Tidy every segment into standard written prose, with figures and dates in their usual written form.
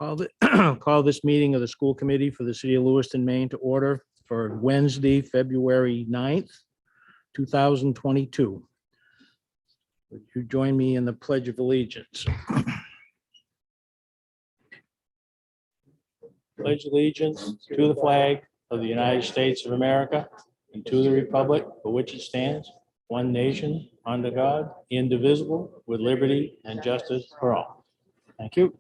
Call this meeting of the school committee for the city of Lewiston, Maine to order for Wednesday, February 9th, 2022. Would you join me in the Pledge of Allegiance? Pledge allegiance to the flag of the United States of America and to the republic for which it stands, one nation, under God, indivisible, with liberty and justice for all. Thank you.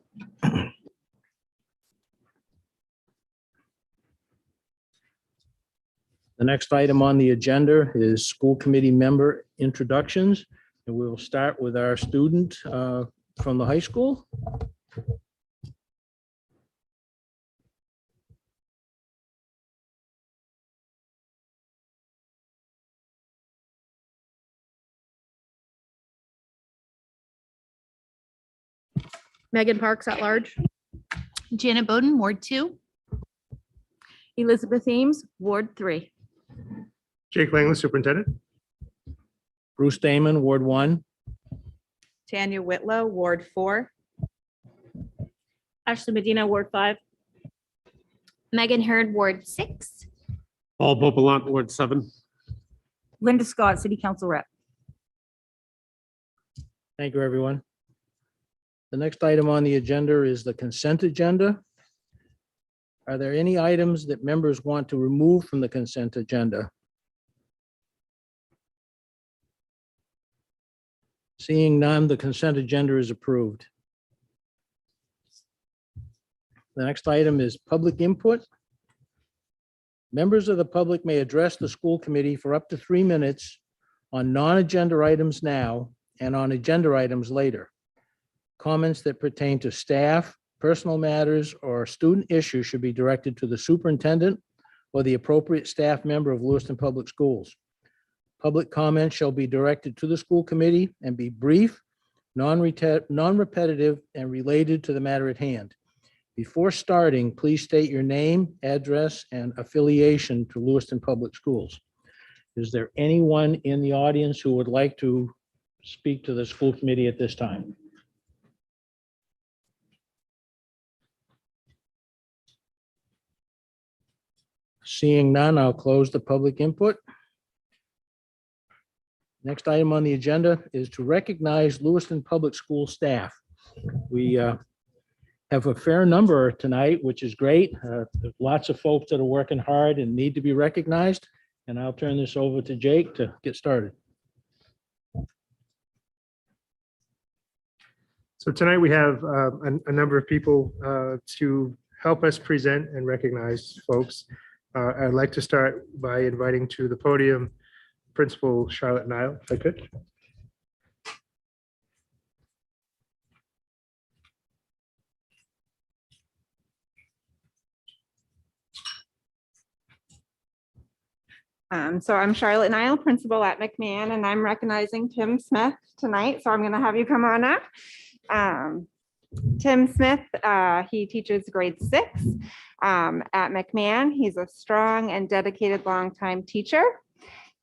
The next item on the agenda is school committee member introductions. And we will start with our student from the high school. Megan Parks at large. Janet Bowden, Ward 2. Elizabeth Ames, Ward 3. Jake Langless, Superintendent. Bruce Damon, Ward 1. Tanya Whitlow, Ward 4. Ashley Medina, Ward 5. Megan Hurd, Ward 6. Paul Bopelant, Ward 7. Linda Scott, City Council Rep. Thank you, everyone. The next item on the agenda is the consent agenda. Are there any items that members want to remove from the consent agenda? Seeing none, the consent agenda is approved. The next item is public input. Members of the public may address the school committee for up to 3 minutes on non-agenda items now and on agenda items later. Comments that pertain to staff, personal matters, or student issues should be directed to the superintendent or the appropriate staff member of Lewiston Public Schools. Public comments shall be directed to the school committee and be brief, non-repetitive, and related to the matter at hand. Before starting, please state your name, address, and affiliation to Lewiston Public Schools. Is there anyone in the audience who would like to speak to the school committee at this time? Seeing none, I'll close the public input. Next item on the agenda is to recognize Lewiston Public School staff. We have a fair number tonight, which is great. Lots of folks that are working hard and need to be recognized. And I'll turn this over to Jake to get started. So tonight we have a number of people to help us present and recognize folks. I'd like to start by inviting to the podium Principal Charlotte Nile, if I could. So I'm Charlotte Nile, principal at McMahon, and I'm recognizing Tim Smith tonight. So I'm going to have you come on up. Tim Smith, he teaches grade 6 at McMahon. He's a strong and dedicated longtime teacher.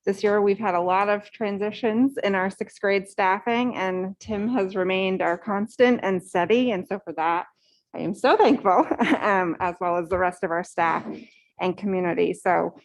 This year, we've had a lot of transitions in our 6th grade staffing, and Tim has remained our constant and steady. And so for that, I am so thankful, as well as the rest of our staff and community. So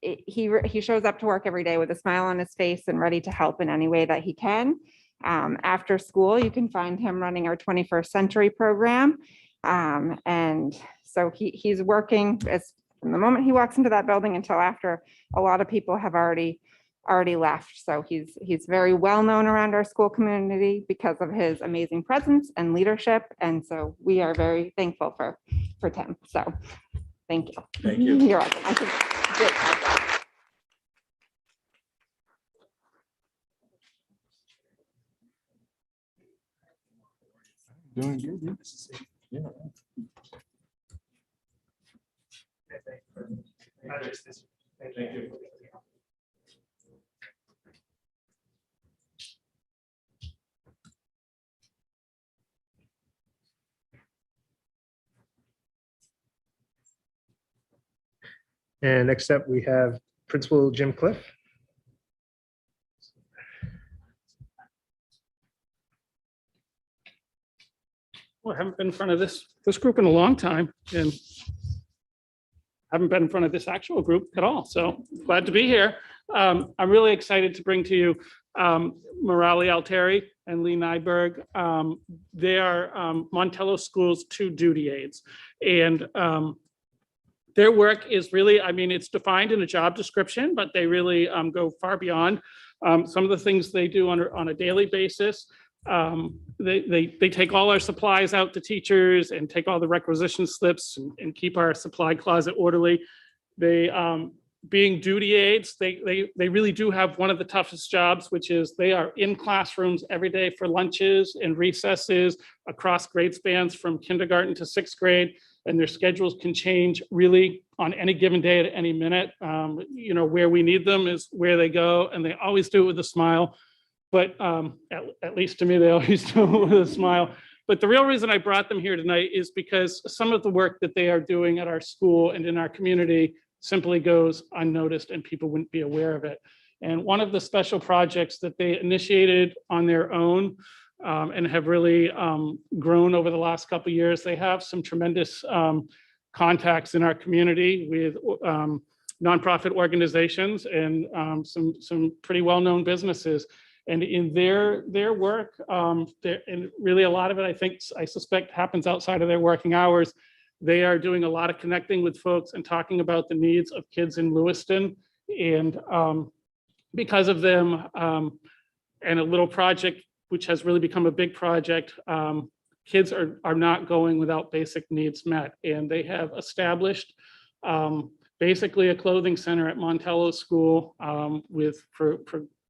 he shows up to work every day with a smile on his face and ready to help in any way that he can. After school, you can find him running our 21st century program. And so he's working as from the moment he walks into that building until after a lot of people have already left. So he's very well known around our school community because of his amazing presence and leadership. And so we are very thankful for Tim. So thank you. Thank you. You're welcome. I think great project. Doing good. Yeah. Thank you. And next up, we have Principal Jim Cliff. Well, I haven't been in front of this group in a long time and haven't been in front of this actual group at all. So glad to be here. I'm really excited to bring to you Morali Alteri and Lee Nyberg. They are Montello School's 2 duty aides. And their work is really, I mean, it's defined in a job description, but they really go far beyond some of the things they do on a daily basis. They take all our supplies out to teachers and take all the requisition slips and keep our supply closet orderly. They, being duty aides, they really do have one of the toughest jobs, which is they are in classrooms every day for lunches and recesses across grade spans from kindergarten to 6th grade. And their schedules can change really on any given day at any minute. You know, where we need them is where they go, and they always do it with a smile. But at least to me, they always do it with a smile. But the real reason I brought them here tonight is because some of the work that they are doing at our school and in our community simply goes unnoticed and people wouldn't be aware of it. And one of the special projects that they initiated on their own and have really grown over the last couple of years, they have some tremendous contacts in our community with nonprofit organizations and some pretty well-known businesses. And in their work, and really a lot of it, I suspect happens outside of their working hours. They are doing a lot of connecting with folks and talking about the needs of kids in Lewiston. And because of them and a little project, which has really become a big project, kids are not going without basic needs met. And they have established basically a clothing center at Montello School for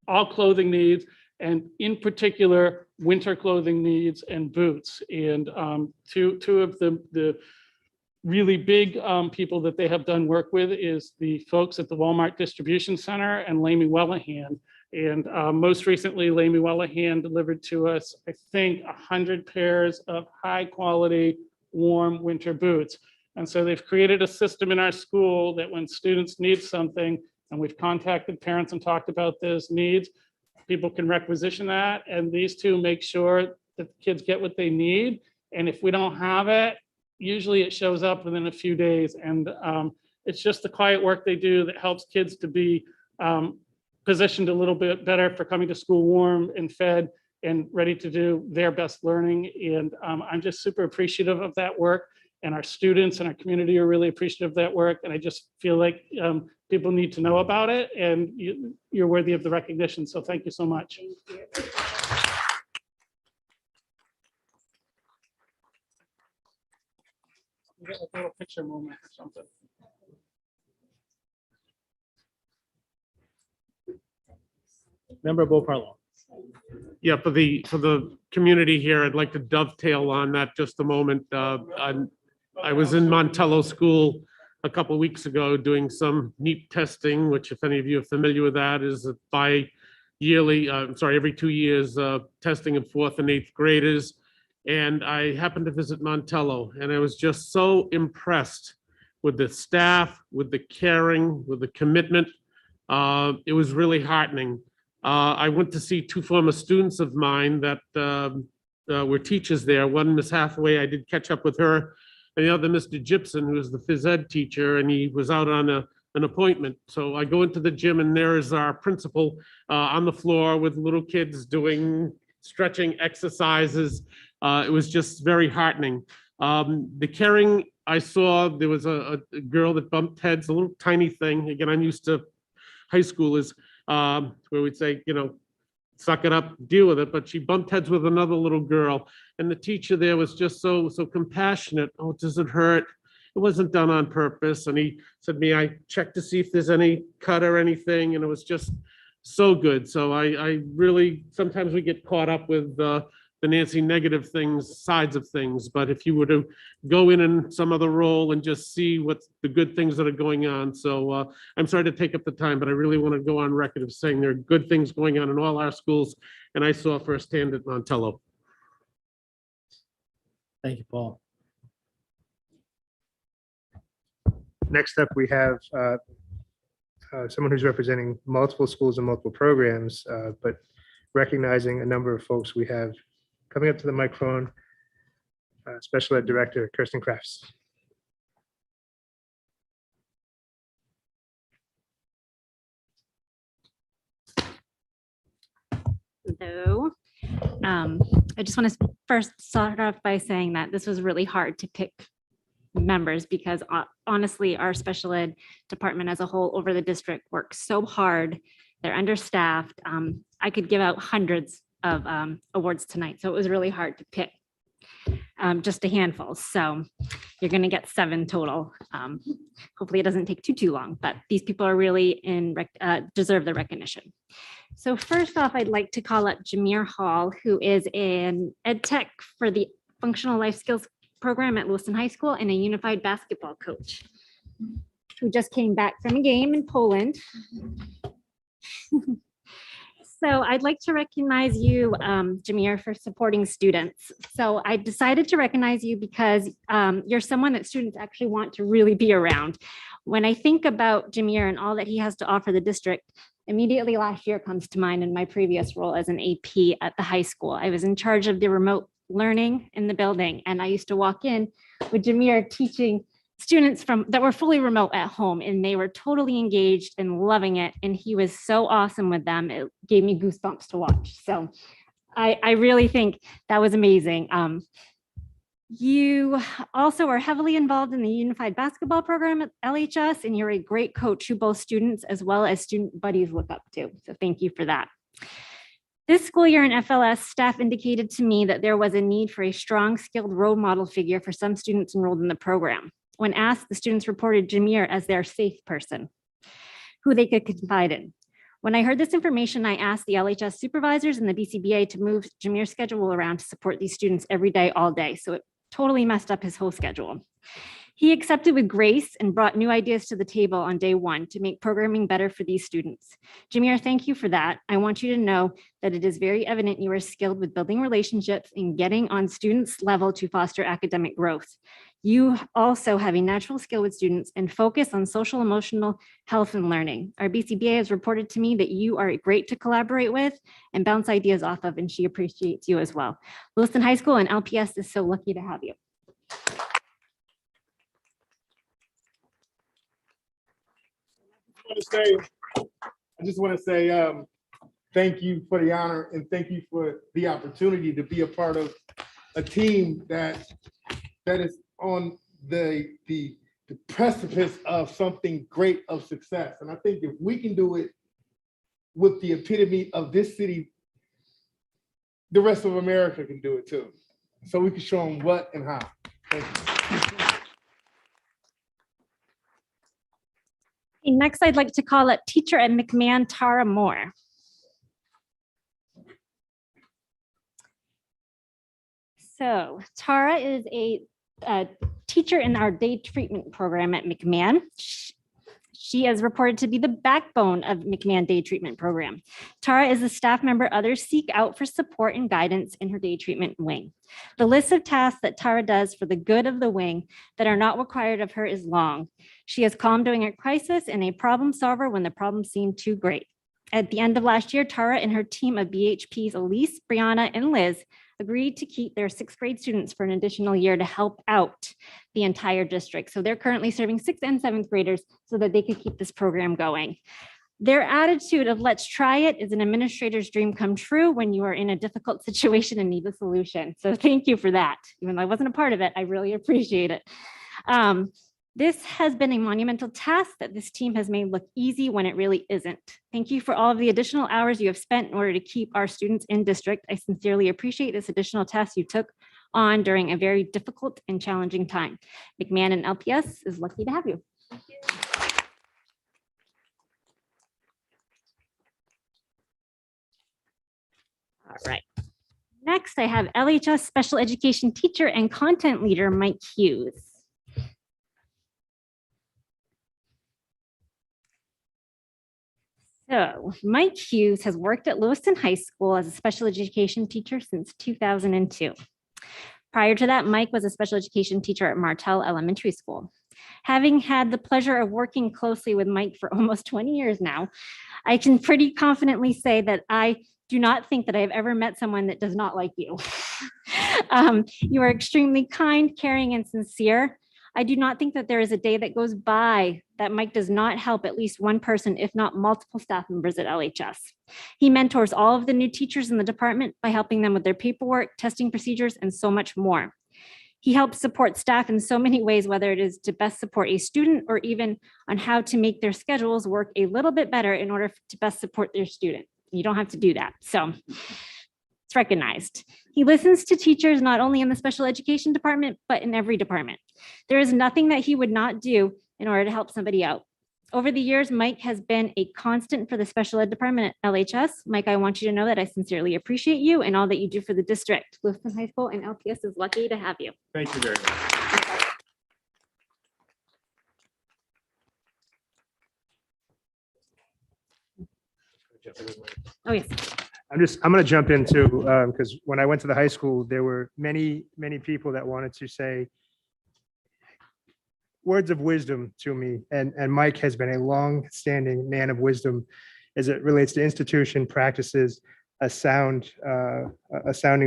all clothing needs, and in particular, winter clothing needs and boots. And two of the really big people that they have done work with is the folks at the Walmart Distribution Center and Lamy Wellahan. And most recently, Lamy Wellahan delivered to us, I think, 100 pairs of high quality, warm winter boots. And so they've created a system in our school that when students need something, and we've contacted parents and talked about those needs, people can requisition that. And these two make sure that the kids get what they need. And if we don't have it, usually it shows up within a few days. And it's just the quiet work they do that helps kids to be positioned a little bit better for coming to school warm and fed and ready to do their best learning. And I'm just super appreciative of that work. And our students and our community are really appreciative of that work. And I just feel like people need to know about it, and you're worthy of the recognition. So thank you so much. You get like a little picture moment or something. Member Boparlo. Yeah, for the community here, I'd like to dovetail on that just a moment. I was in Montello School a couple of weeks ago doing some NEAT testing, which if any of you are familiar with that is a every 2 years testing of 4th and 8th graders. And I happened to visit Montello, and I was just so impressed with the staff, with the caring, with the commitment. It was really heartening. I went to see 2 former students of mine that were teachers there. One, Miss Hathaway, I did catch up with her, and the other, Mr. Gibson, who was the phys ed teacher, and he was out on an appointment. So I go into the gym, and there is our principal on the floor with little kids doing stretching exercises. It was just very heartening. The caring I saw, there was a girl that bumped heads, a little tiny thing. Again, I'm used to high schoolers where we'd say, you know, suck it up, deal with it. But she bumped heads with another little girl. And the teacher there was just so compassionate. Oh, does it hurt? It wasn't done on purpose. And he said, may I check to see if there's any cut or anything? And it was just so good. So I really, sometimes we get caught up with the Nancy negative sides of things. But if you were to go in some other role and just see what's the good things that are going on. So I'm sorry to take up the time, but I really want to go on record of saying there are good things going on in all our schools. And I saw firsthand at Montello. Thank you, Paul. Next up, we have someone who's representing multiple schools and multiple programs, but recognizing a number of folks we have coming up to the microphone. Special Ed Director Kirsten Kraft. Hello. I just want to first start off by saying that this was really hard to pick members because honestly, our special ed department as a whole over the district works so hard. They're understaffed. I could give out hundreds of awards tonight, so it was really hard to pick just a handful. So you're going to get 7 total. Hopefully it doesn't take too long, but these people are really deserve the recognition. So first off, I'd like to call up Jameer Hall, who is an ed tech for the Functional Life Skills program at Lewiston High School and a unified basketball coach who just came back from a game in Poland. So I'd like to recognize you, Jameer, for supporting students. So I decided to recognize you because you're someone that students actually want to really be around. When I think about Jameer and all that he has to offer the district, immediately last year comes to mind in my previous role as an AP at the high school. I was in charge of the remote learning in the building, and I used to walk in with Jameer teaching students that were fully remote at home, and they were totally engaged and loving it. And he was so awesome with them. It gave me goosebumps to watch. So I really think that was amazing. You also are heavily involved in the unified basketball program at LHS, and you're a great coach who both students as well as student buddies look up to. So thank you for that. This school year in FLS, staff indicated to me that there was a need for a strong, skilled role model figure for some students enrolled in the program. When asked, the students reported Jameer as their safe person who they could confide in. When I heard this information, I asked the LHS supervisors and the BCBA to move Jameer's schedule around to support these students every day, all day. So it totally messed up his whole schedule. He accepted with grace and brought new ideas to the table on day 1 to make programming better for these students. Jameer, thank you for that. I want you to know that it is very evident you are skilled with building relationships and getting on students' level to foster academic growth. You also have a natural skill with students and focus on social emotional health and learning. Our BCBA has reported to me that you are great to collaborate with and bounce ideas off of, and she appreciates you as well. Lewiston High School and LPS is so lucky to have you. I just want to say thank you for the honor and thank you for the opportunity to be a part of a team that is on the precipice of something great of success. And I think if we can do it with the epitome of this city, the rest of America can do it too. So we can show them what and how. Thank you. Next, I'd like to call up teacher at McMahon, Tara Moore. So Tara is a teacher in our day treatment program at McMahon. She is reported to be the backbone of McMahon Day Treatment Program. Tara is a staff member others seek out for support and guidance in her day treatment wing. The list of tasks that Tara does for the good of the wing that are not required of her is long. She is calm during a crisis and a problem solver when the problem seemed too great. At the end of last year, Tara and her team of BHPs, Elise, Brianna, and Liz, agreed to keep their 6th grade students for an additional year to help out the entire district. So they're currently serving 6th and 7th graders so that they could keep this program going. Their attitude of let's try it is an administrator's dream come true when you are in a difficult situation and need a solution. So thank you for that. Even though I wasn't a part of it, I really appreciate it. This has been a monumental task that this team has made look easy when it really isn't. Thank you for all of the additional hours you have spent in order to keep our students in district. I sincerely appreciate this additional task you took on during a very difficult and challenging time. McMahon and LPS is lucky to have you. Thank you. All right. Next, I have LHS special education teacher and content leader, Mike Hughes. So Mike Hughes has worked at Lewiston High School as a special education teacher since 2002. Prior to that, Mike was a special education teacher at Martell Elementary School. Having had the pleasure of working closely with Mike for almost 20 years now, I can pretty confidently say that I Do not think that I have ever met someone that does not like you. You are extremely kind, caring, and sincere. I do not think that there is a day that goes by that Mike does not help at least one person, if not multiple staff members at LHS. He mentors all of the new teachers in the department by helping them with their paperwork, testing procedures, and so much more. He helps support staff in so many ways, whether it is to best support a student or even on how to make their schedules work a little bit better in order to best support their student. You don't have to do that. So it's recognized. He listens to teachers not only in the special education department, but in every department. There is nothing that he would not do in order to help somebody out. Over the years, Mike has been a constant for the special ed department at LHS. Mike, I want you to know that I sincerely appreciate you and all that you do for the district. Lewiston High School and LPS is lucky to have you. Thank you very much. Oh, yes. I'm going to jump into, because when I went to the high school, there were many people that wanted to say words of wisdom to me. And Mike has been a long-standing man of wisdom as it relates to institution practices, a sounding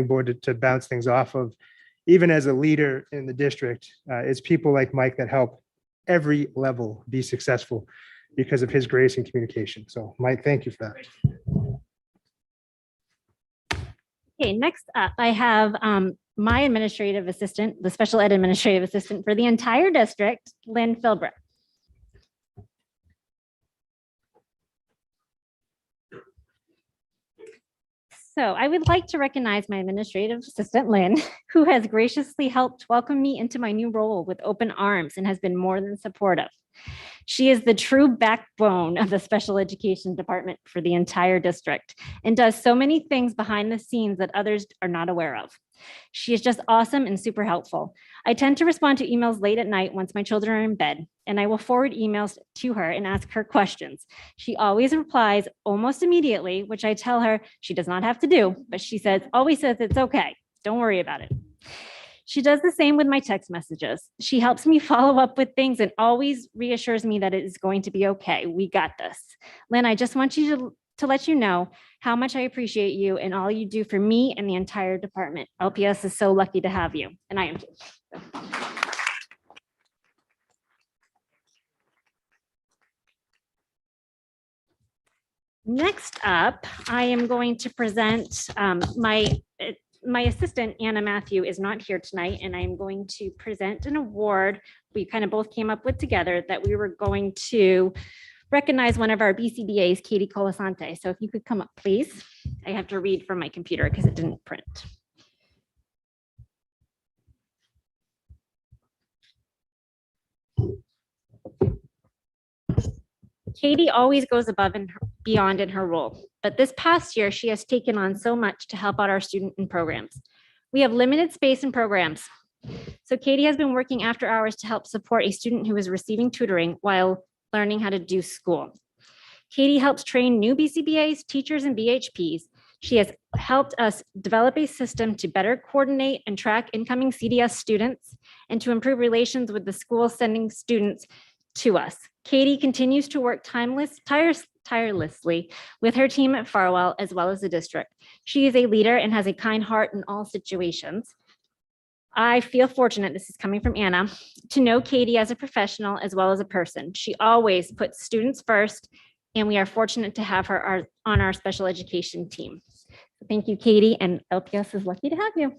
board to bounce things off of. Even as a leader in the district, it's people like Mike that help every level be successful because of his grace and communication. So Mike, thank you for that. Okay, next up, I have my administrative assistant, the special ed administrative assistant for the entire district, Lynn Philbrook. So I would like to recognize my administrative assistant, Lynn, who has graciously helped welcome me into my new role with open arms and has been more than supportive. She is the true backbone of the special education department for the entire district and does so many things behind the scenes that others are not aware of. She is just awesome and super helpful. I tend to respond to emails late at night once my children are in bed, and I will forward emails to her and ask her questions. She always replies almost immediately, which I tell her she does not have to do, but she always says it's okay. Don't worry about it. She does the same with my text messages. She helps me follow up with things and always reassures me that it is going to be okay. We got this. Lynn, I just want you to let you know how much I appreciate you and all you do for me and the entire department. LPS is so lucky to have you, and I am too. Next up, I am going to present my assistant, Anna Matthew, is not here tonight, and I'm going to present an award we kind of both came up with together that we were going to recognize one of our BCBAs, Katie Colasante. So if you could come up, please. I have to read from my computer because it didn't print. Katie always goes above and beyond in her role, but this past year, she has taken on so much to help out our student and programs. We have limited space and programs. So Katie has been working after hours to help support a student who is receiving tutoring while learning how to do school. Katie helps train new BCBAs, teachers, and BHPs. She has helped us develop a system to better coordinate and track incoming CDS students and to improve relations with the school sending students to us. Katie continues to work tirelessly with her team at Farwell as well as the district. She is a leader and has a kind heart in all situations. I feel fortunate, this is coming from Anna, to know Katie as a professional as well as a person. She always puts students first, and we are fortunate to have her on our special education team. Thank you, Katie, and LPS is lucky to have you.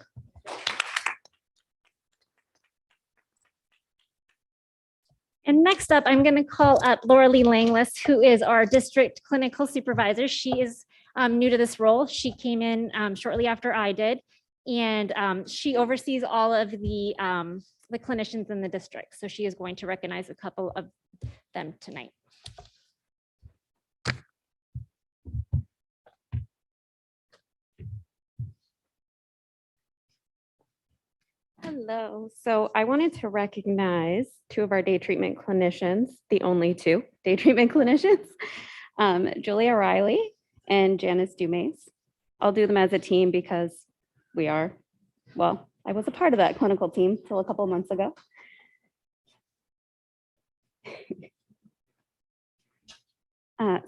And next up, I'm going to call up Lee Langless, who is our district clinical supervisor. She is new to this role. She came in shortly after I did, and she oversees all of the clinicians in the district. So she is going to recognize a couple of them tonight. Hello. So I wanted to recognize two of our day treatment clinicians, the only two day treatment clinicians, Julia Riley and Janice Dumays. I'll do them as a team because I was a part of that clinical team till a couple of months ago.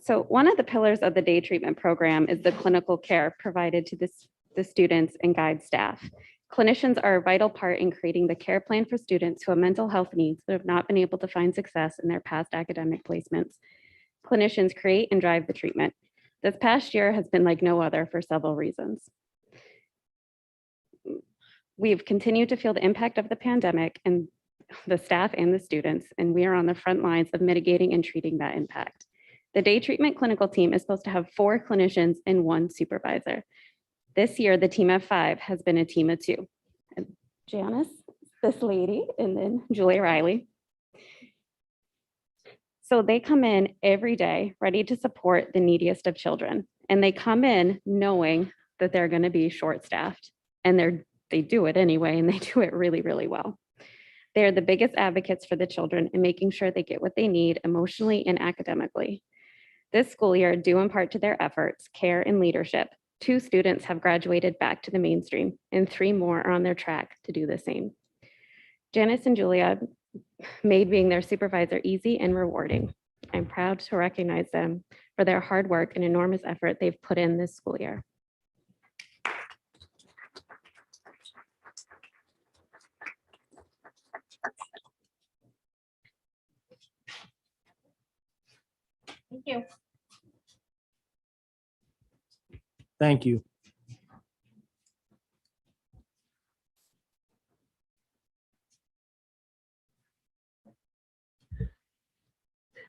So one of the pillars of the day treatment program is the clinical care provided to the students and guide staff. Clinicians are a vital part in creating the care plan for students who have mental health needs but have not been able to find success in their past academic placements. Clinicians create and drive the treatment. This past year has been like no other for several reasons. We've continued to feel the impact of the pandemic and the staff and the students, and we are on the front lines of mitigating and treating that impact. The day treatment clinical team is supposed to have 4 clinicians and 1 supervisor. This year, the team of 5 has been a team of 2. And Janice, this lady, and then Julia Riley. So they come in every day ready to support the neediest of children. And they come in knowing that they're going to be short-staffed, and they do it anyway, and they do it really, really well. They're the biggest advocates for the children and making sure they get what they need emotionally and academically. This school year, due in part to their efforts, care, and leadership, 2 students have graduated back to the mainstream, and 3 more are on their track to do the same. Janice and Julia made being their supervisor easy and rewarding. I'm proud to recognize them for their hard work and enormous effort they've put in this school year. Thank you. Thank you.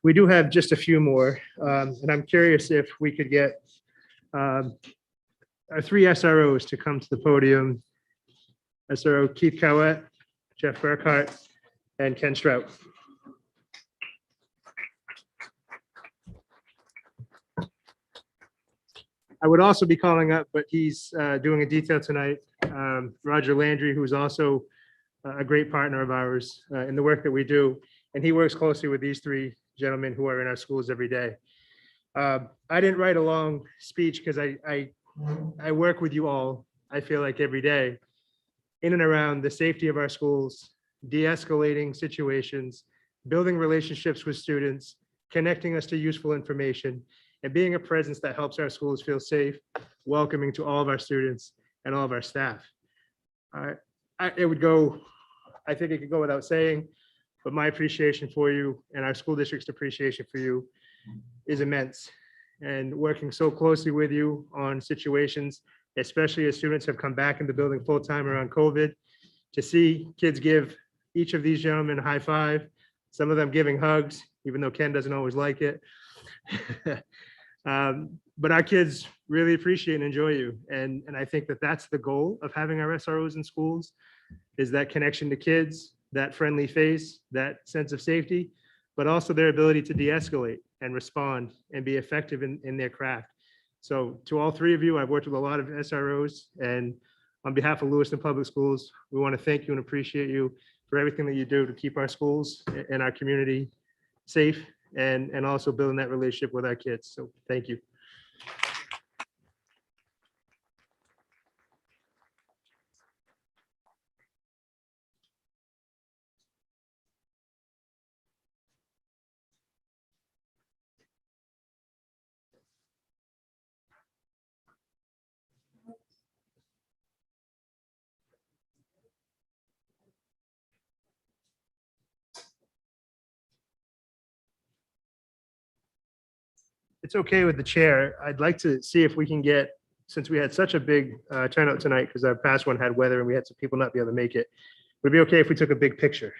We do have just a few more, and I'm curious if we could get our 3 SROs to come to the podium. SRO Keith Cowett, Jeff Burkhart, and Ken Strout. I would also be calling up, but he's doing a detail tonight, Roger Landry, who's also a great partner of ours in the work that we do. And he works closely with these 3 gentlemen who are in our schools every day. I didn't write a long speech because I work with you all, I feel like every day, in and around the safety of our schools, de-escalating situations, building relationships with students, connecting us to useful information, and being a presence that helps our schools feel safe, welcoming to all of our students and all of our staff. It would go, I think it could go without saying, but my appreciation for you and our school district's appreciation for you is immense. And working so closely with you on situations, especially as students have come back in the building full-time around COVID, to see kids give each of these gentlemen a high five, some of them giving hugs, even though Ken doesn't always like it. But our kids really appreciate and enjoy you. And I think that that's the goal of having our SROs in schools, is that connection to kids, that friendly face, that sense of safety, but also their ability to de-escalate and respond and be effective in their craft. So to all 3 of you, I've worked with a lot of SROs, and on behalf of Lewiston Public Schools, we want to thank you and appreciate you for everything that you do to keep our schools and our community safe, and also building that relationship with our kids. So thank you. It's okay with the chair. I'd like to see if we can get, since we had such a big turnout tonight, because our past one had weather and we had some people not be able to make it, would it be okay if we took a big picture?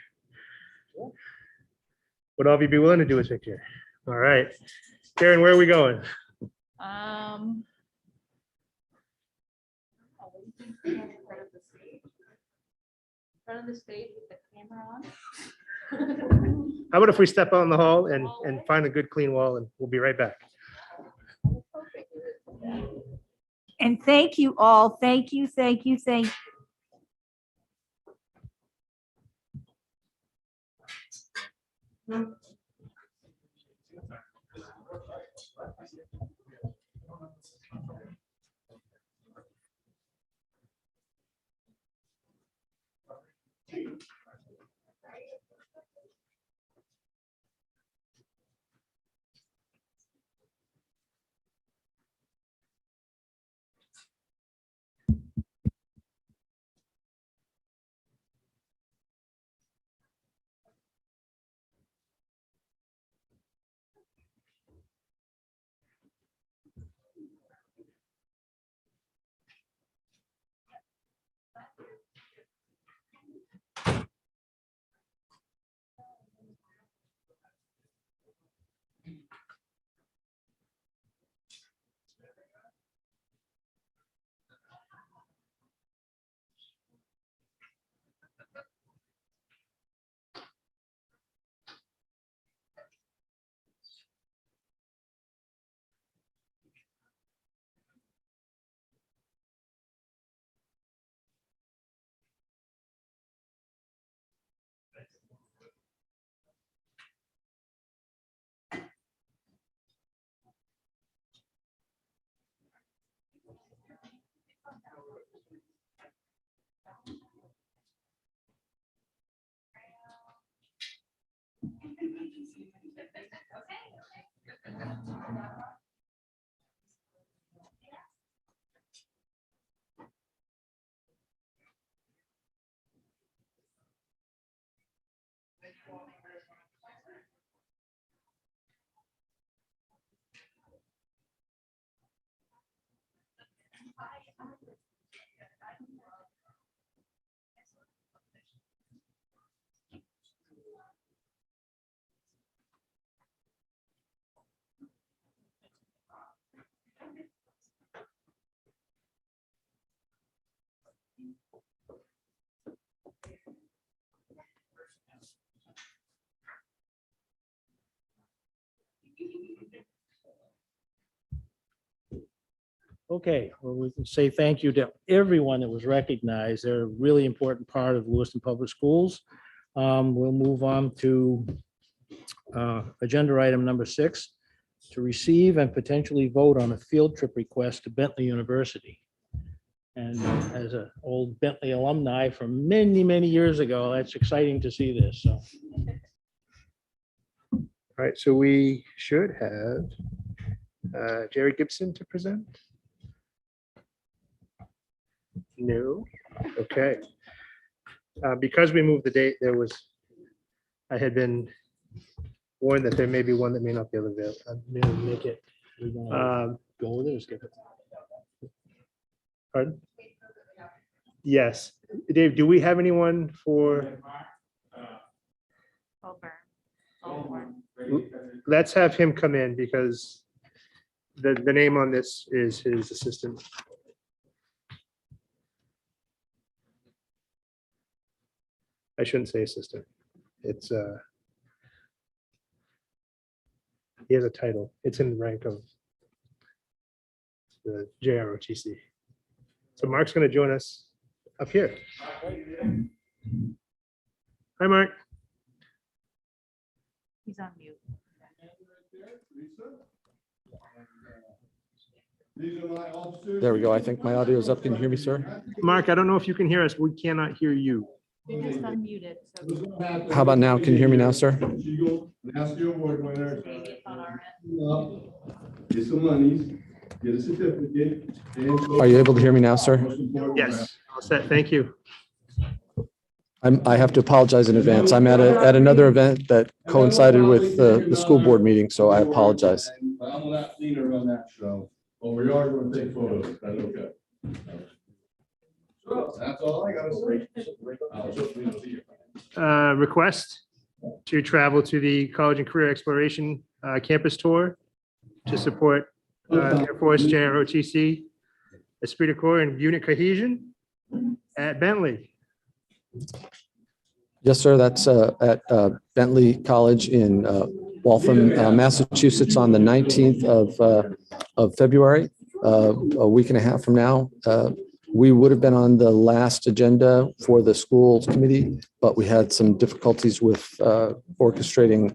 Would all of you be willing to do a picture? All right. Karen, where are we going? Front of the stage with the camera on. How about if we step out in the hall and find a good clean wall, and we'll be right back. And thank you all. Thank you, thank you, thank. Okay, well, we can say thank you to everyone that was recognized. They're a really important part of Lewiston Public Schools. We'll move on to agenda item number 6, to receive and potentially vote on a field trip request to Bentley University. And as an old Bentley alumni from many, many years ago, that's exciting to see this. So All right, so we should have Jerry Gibson to present. No, okay. Because we moved the date, I had been warned that there may be one that may not be available. maybe make it, we're gonna go with it or skip it? Pardon? Yes, Dave, do we have anyone for? Let's have him come in because the name on this is his assistant. I shouldn't say assistant. It's he has a title. It's in the rank of the JROTC. So Mark's going to join us up here. Hi, Mark. He's on mute. There we go. I think my audio is up. Can you hear me, sir? Mark, I don't know if you can hear us. We cannot hear you. You're just unmuted. So How about now? Can you hear me now, sir? maybe it's on our end. Get some monies, get a certificate. Are you able to hear me now, sir? Yes, all set. Thank you. I have to apologize in advance. I'm at another event that coincided with the school board meeting, so I apologize. But I'm not leader on that show, but we are going to take photos. That's okay. So that's all I gotta say. I was just gonna see you. Request to travel to the College and Career Exploration campus tour to support Air Force JROTC, Esprit de Corps, and unit cohesion at Bentley. Yes, sir. That's at Bentley College in Waltham, Massachusetts on the 19th of February, a week and a half from now. We would have been on the last agenda for the schools committee, but we had some difficulties with orchestrating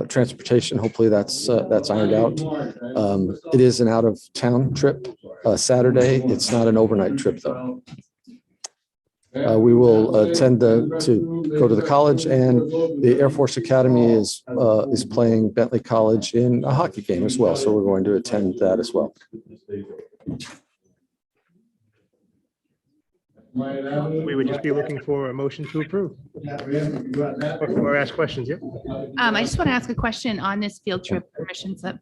transportation. Hopefully that's ironed out. It is an out of town trip, Saturday. It's not an overnight trip though. We will attend to go to the college, and the Air Force Academy is playing Bentley College in a hockey game as well. So we're going to attend that as well. We would just be looking for a motion to approve or ask questions. Yeah. I just want to ask a question on this field trip permission slip.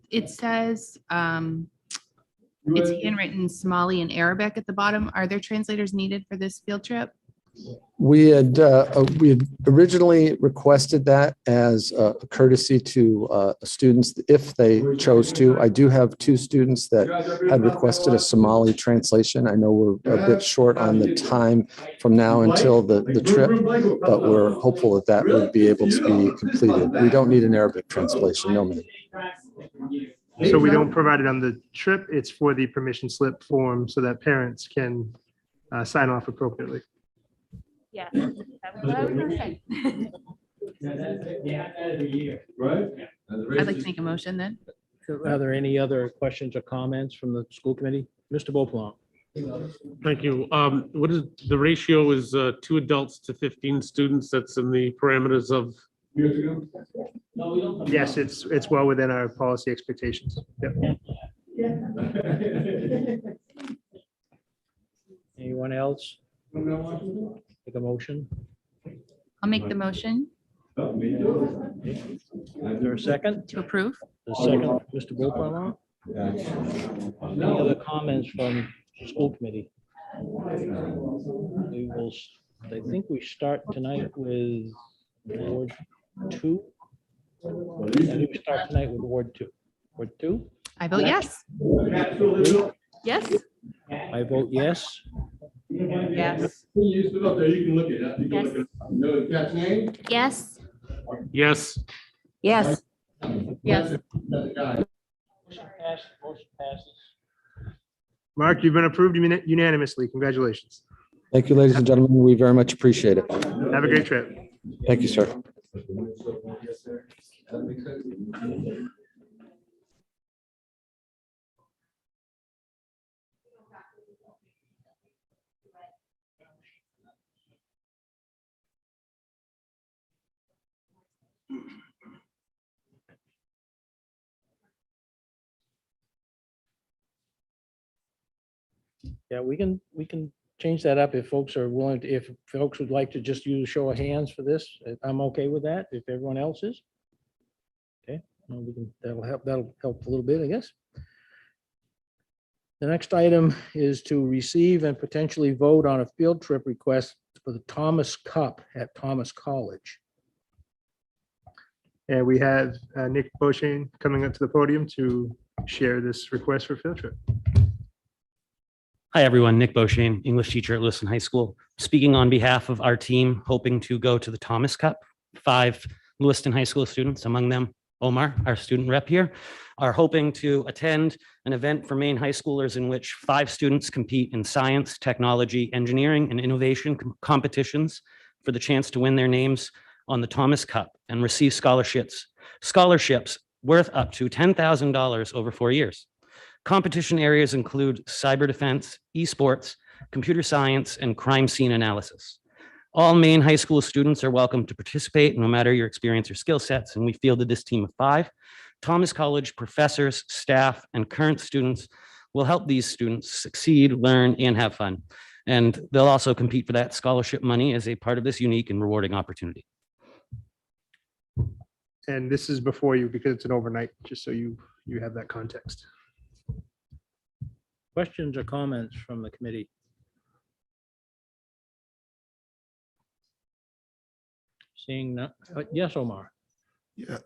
It says it's handwritten Somali and Arabic at the bottom. Are there translators needed for this field trip? We had originally requested that as a courtesy to students if they chose to. I do have 2 students that had requested a Somali translation. I know we're a bit short on the time from now until the trip, but we're hopeful that that would be able to be completed. We don't need an Arabic translation, no, ma'am. So we don't provide it on the trip. It's for the permission slip form so that parents can sign off appropriately. Yes. That was what I was gonna say. Right? I'd like to make a motion then. Are there any other questions or comments from the school committee? Mr. Beauplan. Thank you. What is the ratio is 2 adults to 15 students? That's in the parameters of. Yes, it's well within our policy expectations. Yep. Anyone else? Take a motion. I'll make the motion Is there a second? to approve. The second, Mr. Bullparlow. Any other comments from the school committee? We will, I think we start tonight with Ward 2. I think we start tonight with Ward 2. Ward 2? I vote yes. Yes. I vote yes. Yes. You stood up there, you can look at it. You can Yes. look at it. You know the cat's name? Yes. Yes. Yes. Yes. That's the guy. Motion passes. Mark, you've been approved unanimously. Congratulations. Thank you, ladies and gentlemen. We very much appreciate it. Have a great trip. Thank you, sir. Yeah, we can change that up if folks are willing to, if folks would like to just use a show of hands for this. I'm okay with that, if everyone else is. Okay, well, we can, that'll help a little bit, I guess. The next item is to receive and potentially vote on a field trip request for the Thomas Cup at Thomas College. And we have Nick Beauchene coming up to the podium to share this request for field trip. Hi, everyone. Nick Beauchene, English teacher at Lewiston High School, speaking on behalf of our team, hoping to go to the Thomas Cup. 5 Lewiston High School students, among them Omar, our student rep here, are hoping to attend an event for Maine high schoolers in which 5 students compete in science, technology, engineering, and innovation competitions for the chance to win their names on the Thomas Cup and receive scholarships worth up to $10,000 over 4 years. Competition areas include cyber defense, esports, computer science, and crime scene analysis. All Maine high school students are welcome to participate, no matter your experience or skill sets, and we fielded this team of 5. Thomas College professors, staff, and current students will help these students succeed, learn, and have fun. And they'll also compete for that scholarship money as a part of this unique and rewarding opportunity. And this is before you because it's an overnight, just so you have that context. Questions or comments from the committee? Seeing none, yes, Omar. Yeah,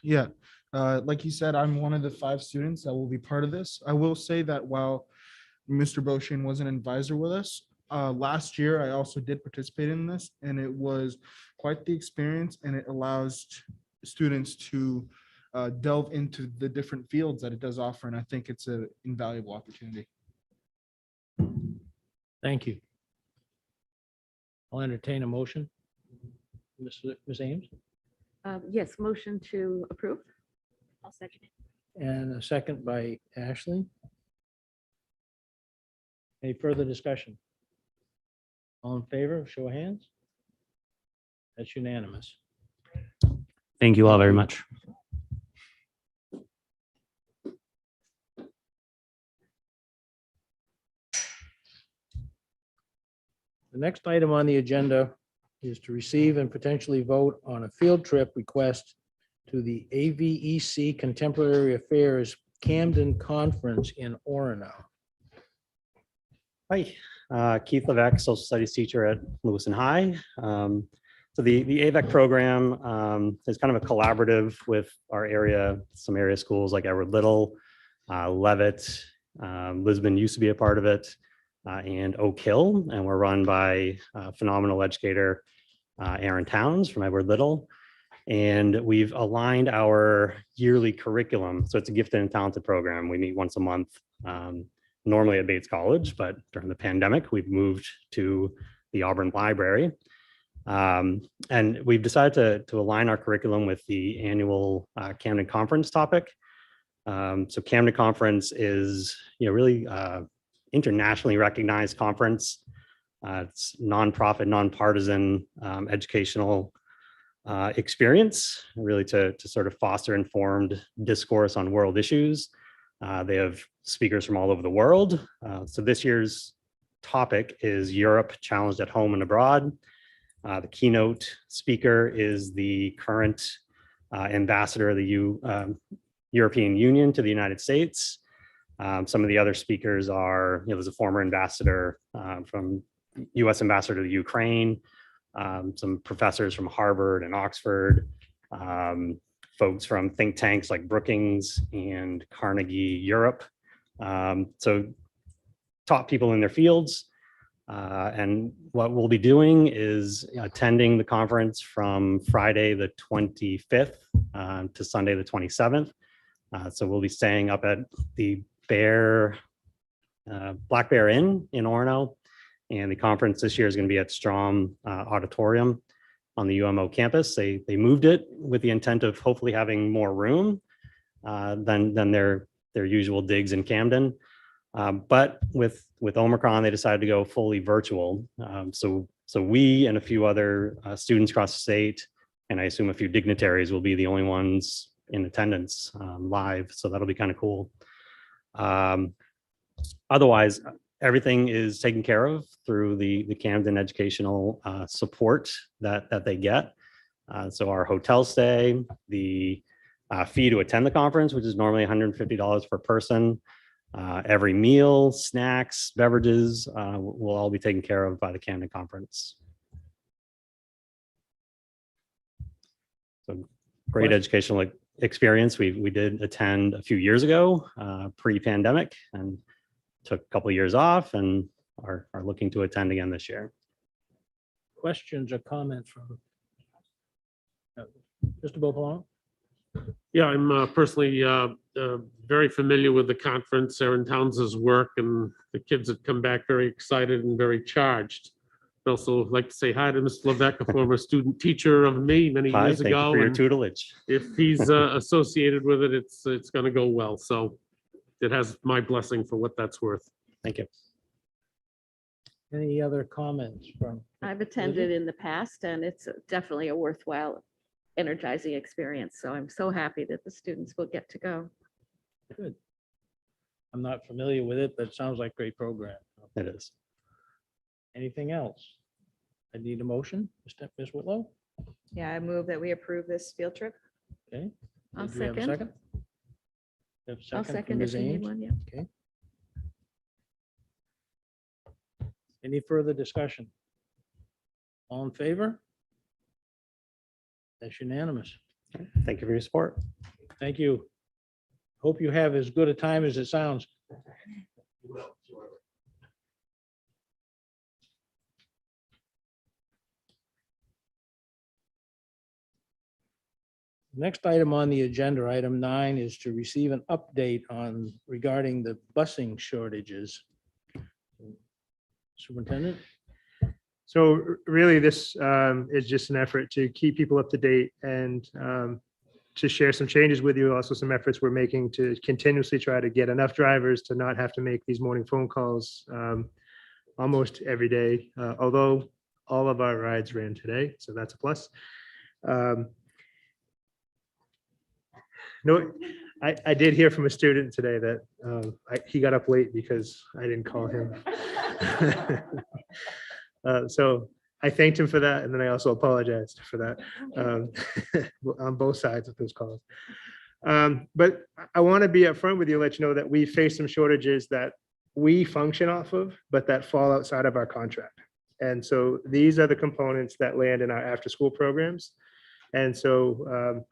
yeah. Like you said, I'm one of the 5 students that will be part of this. I will say that while Mr. Beauchene was an advisor with us, last year I also did participate in this, and it was quite the experience, and it allows students to delve into the different fields that it does offer, and I think it's an invaluable opportunity. Thank you. I'll entertain a motion. Ms. Ames, Yes, motion to approve. I'll second it. and a second by Ashley. Any further discussion? All in favor, show of hands. That's unanimous. Thank you all very much. The next item on the agenda is to receive and potentially vote on a field trip request to the AVEC Contemporary Affairs Camden Conference in Orono. Hi, Keith Avec, social studies teacher at Lewiston High. So the Avec program is kind of a collaborative with our area, some area schools like Edward Little, Levitt, Lisbon used to be a part of it, and Oak Hill, and we're run by phenomenal educator Aaron Towns from Edward Little. And we've aligned our yearly curriculum. So it's a gifted and talented program. We meet once a month, normally at Bates College, but during the pandemic, we've moved to the Auburn Library. And we've decided to align our curriculum with the annual Camden Conference topic. So Camden Conference is, really internationally recognized conference. It's nonprofit, nonpartisan educational experience, really to sort of foster informed discourse on world issues. They have speakers from all over the world. So this year's topic is Europe challenged at home and abroad. The keynote speaker is the current ambassador of the European Union to the United States. Some of the other speakers are, there's a former ambassador from US ambassador to the Ukraine, some professors from Harvard and Oxford, folks from think tanks like Brookings and Carnegie Europe. So top people in their fields. And what we'll be doing is attending the conference from Friday, the 25th to Sunday, the 27th. So we'll be staying up at the Black Bear Inn in Orono. And the conference this year is going to be at Strom Auditorium on the UMO campus. They moved it with the intent of hopefully having more room than their usual digs in Camden. But with Omicron, they decided to go fully virtual. So we and a few other students across the state, and I assume a few dignitaries, will be the only ones in attendance live. So that'll be kind of cool. Otherwise, everything is taken care of through the Camden educational support that they get. So our hotel stay, the fee to attend the conference, which is normally $150 per person. Every meal, snacks, beverages will all be taken care of by the Camden Conference. So great educational experience. We did attend a few years ago, pre-pandemic, and took a couple of years off and are looking to attend again this year. Questions or comments from Mr. Beauplan? Yeah, I'm personally very familiar with the conference, Aaron Townsend's work, and the kids have come back very excited and very charged. I'd also like to say hi to Mr. Levesque, a former student teacher of me many years Thank you ago. for your and tutelage. if he's associated with it, it's going to go well. So it has my blessing for what that's worth. Thank you. Any other comments from? I've attended in the past, and it's definitely a worthwhile, energizing experience. So I'm so happy that the students will get to go. Good. I'm not familiar with it, but it sounds like a great program. It is. Anything else? I need a motion. Ms. Whitlow? Yeah, I move that we approve this field trip. Okay. I'll Do we have a second. We have a I'll from second Ms. if you need Ames? one, yeah. Okay. Any further discussion? All in favor? That's unanimous. Thank you for your support. Thank you. Hope you have as good a time as it sounds. Next item on the agenda, item 9, is to receive an update on regarding the busing shortages. Superintendent? So really, this is just an effort to keep people up to date and to share some changes with you. Also, some efforts we're making to continuously try to get enough drivers to not have to make these morning phone calls almost every day, although all of our rides ran today, so that's a plus. No, I did hear from a student today that he got up late because I didn't call him. So I thanked him for that, and then I also apologized for that on both sides of those calls. But I want to be upfront with you, let you know that we face some shortages that we function off of, but that fall outside of our contract. And so these are the components that land in our after-school programs. And so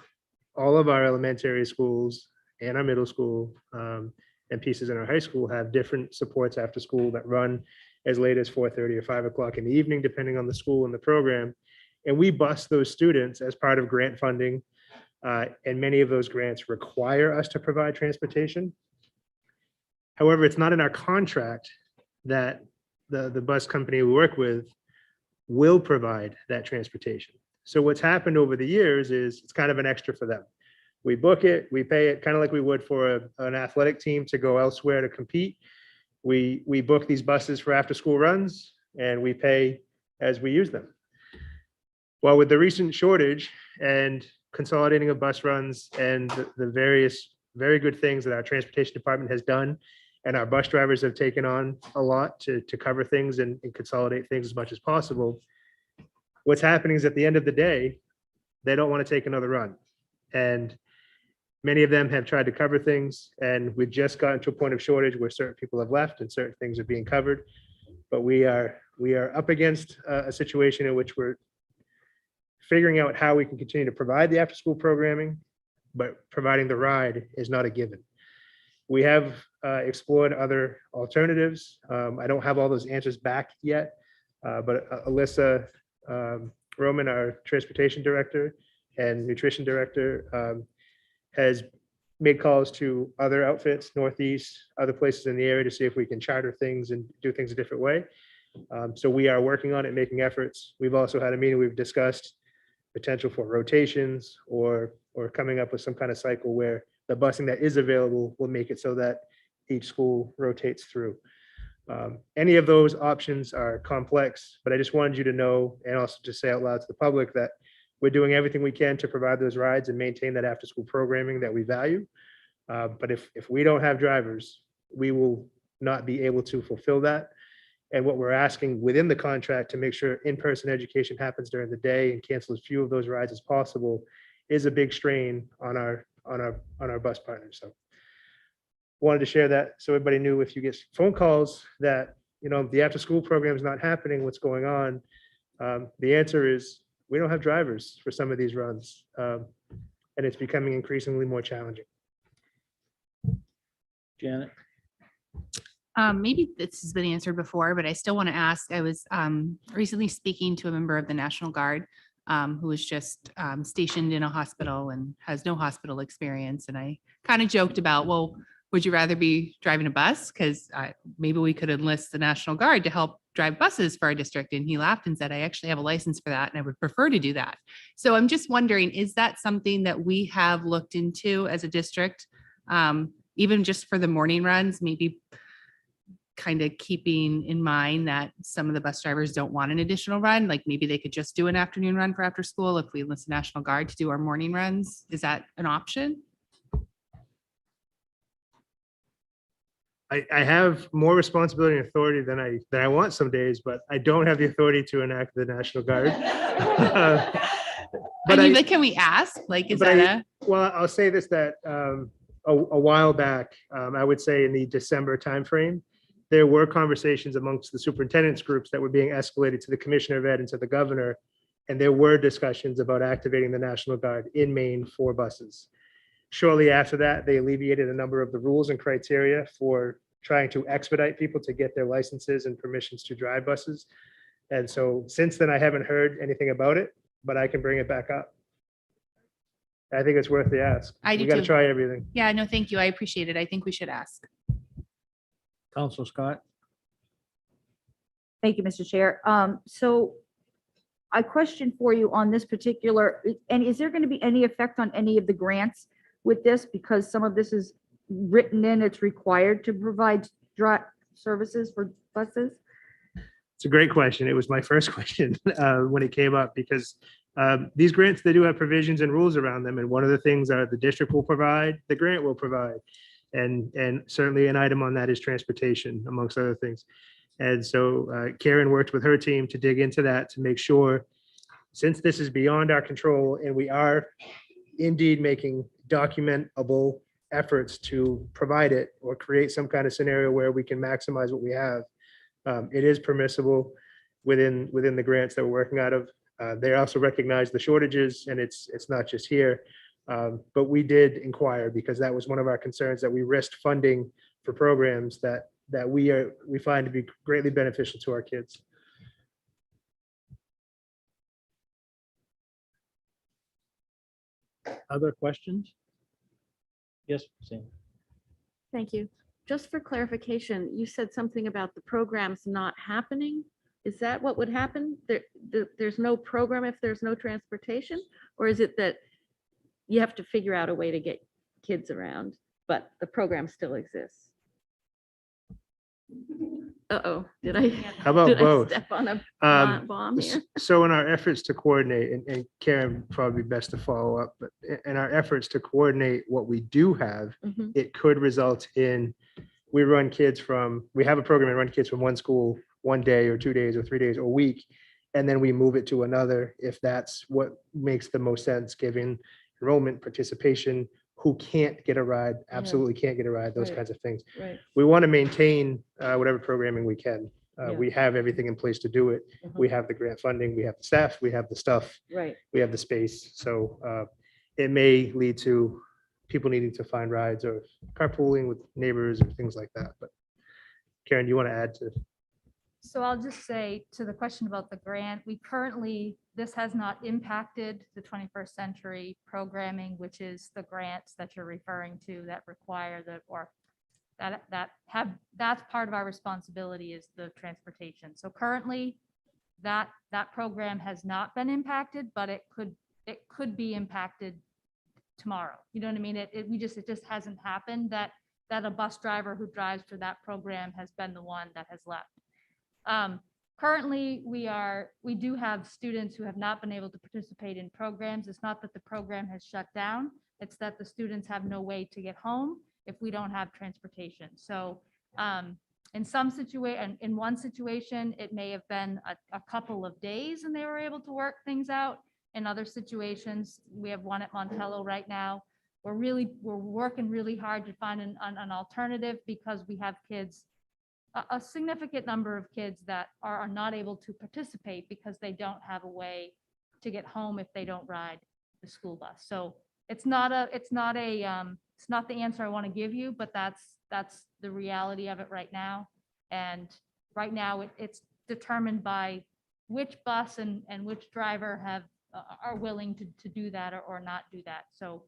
all of our elementary schools and our middle school and pieces in our high school have different supports after school that run as late as 4:30 or 5 o'clock in the evening, depending on the school and the program. And we bus those students as part of grant funding. And many of those grants require us to provide transportation. However, it's not in our contract that the bus company we work with will provide that transportation. So what's happened over the years is it's kind of an extra for them. We book it, we pay it kind of like we would for an athletic team to go elsewhere to compete. We book these buses for after school runs and we pay as we use them. Well, with the recent shortage and consolidating of bus runs and the various very good things that our transportation department has done, and our bus drivers have taken on a lot to cover things and consolidate things as much as possible. what's happening is at the end of the day, they don't want to take another run. And many of them have tried to cover things, and we've just gotten to a point of shortage where certain people have left and certain things are being covered. But we are up against a situation in which we're figuring out how we can continue to provide the after-school programming, but providing the ride is not a given. We have explored other alternatives. I don't have all those answers back yet, but Alyssa Roman, our transportation director and nutrition director, has made calls to other outfits, Northeast, other places in the area to see if we can charter things and do things a different way. So we are working on it, making efforts. We've also had a meeting, we've discussed potential for rotations or coming up with some kind of cycle where the busing that is available will make it so that each school rotates through. Any of those options are complex, but I just wanted you to know, and also to say out loud to the public, that we're doing everything we can to provide those rides and maintain that after-school programming that we value. But if we don't have drivers, we will not be able to fulfill that. And what we're asking within the contract to make sure in-person education happens during the day and cancel as few of those rides as possible is a big strain on our bus partners. So wanted to share that so everybody knew, if you get phone calls that, the after-school program is not happening, what's going on? The answer is we don't have drivers for some of these runs, and it's becoming increasingly more challenging. Janet? Maybe this has been answered before, but I still want to ask. I was recently speaking to a member of the National Guard who was just stationed in a hospital and has no hospital experience. And I kind of joked about, well, would you rather be driving a bus? Because maybe we could enlist the National Guard to help drive buses for our district. And he laughed and said, I actually have a license for that and I would prefer to do that. So I'm just wondering, is that something that we have looked into as a district, even just for the morning runs, maybe kind of keeping in mind that some of the bus drivers don't want an additional run, like maybe they could just do an afternoon run for after school if we enlist the National Guard to do our morning runs? Is that an option? I have more responsibility and authority than I want some days, but I don't have the authority to enact the National Guard. But can we ask? Like, is that well, I'll say this, that a while back, I would say in the December timeframe, there were conversations amongst the superintendent's groups that were being escalated to the Commissioner of Ed and to the governor. And there were discussions about activating the National Guard in Maine for buses. Shortly after that, they alleviated a number of the rules and criteria for trying to expedite people to get their licenses and permissions to drive buses. And so since then, I haven't heard anything about it, but I can bring it back up. I think it's worth the ask. I do We got to too. try everything. Yeah, no, thank you. I appreciate it. I think we should ask. Council Scott? Thank you, Mr. Chair. So I question for you on this particular, and is there going to be any effect on any of the grants with this? Because some of this is written in, it's required to provide services for buses. It's a great question. It was my first question when it came up, because these grants, they do have provisions and rules around them. And one of the things are the district will provide, the grant will provide. And certainly an item on that is transportation, amongst other things. And so Karen worked with her team to dig into that to make sure, since this is beyond our control and we are indeed making documentable efforts to provide it or create some kind of scenario where we can maximize what we have, it is permissible within the grants that we're working out of. They also recognize the shortages, and it's not just here. But we did inquire because that was one of our concerns, that we risked funding for programs that we find to be greatly beneficial to our kids. Other questions? Yes, Sam. Thank you. Just for clarification, you said something about the programs not happening. Is that what would happen? There's no program if there's no transportation? Or is it that you have to figure out a way to get kids around, but the program still exists? Uh-oh, did I? How about did both? I step on a bomb here? So in our efforts to coordinate, and Karen probably best to follow up, but in our efforts to coordinate what we do have, Mhm. it could result in, we have a program and run kids from one school one day or 2 days or 3 days or a week. and then we move it to another if that's what makes the most sense, given enrollment, participation, who can't get a ride, absolutely can't get a ride, those Right. kinds of things. Right. We want to maintain whatever programming we can. Yeah. We have everything in place to do it. We have the grant funding, we have the staff, we have the stuff, Right. we have the space. So it may lead to people needing to find rides or carpooling with neighbors or things like that. But Karen, do you want to add to? So I'll just say to the question about the grant, this has not impacted the 21st century programming, which is the grants that you're referring to that require that's part of our responsibility is the transportation. So currently that program has not been impacted, but it could be impacted tomorrow. You know what I mean? It just hasn't happened that a bus driver who drives for that program has been the one that has left. Currently, we do have students who have not been able to participate in programs. It's not that the program has shut down, it's that the students have no way to get home if we don't have transportation. So in one situation, it may have been a couple of days and they were able to work things out. In other situations, we have one at Montello right now. We're working really hard to find an alternative because we have kids, a significant number of kids that are not able to participate because they don't have a way to get home if they don't ride the school bus. So it's not the answer I want to give you, but that's the reality of it right now. And right now it's determined by which bus and which driver are willing to do that or not do that. So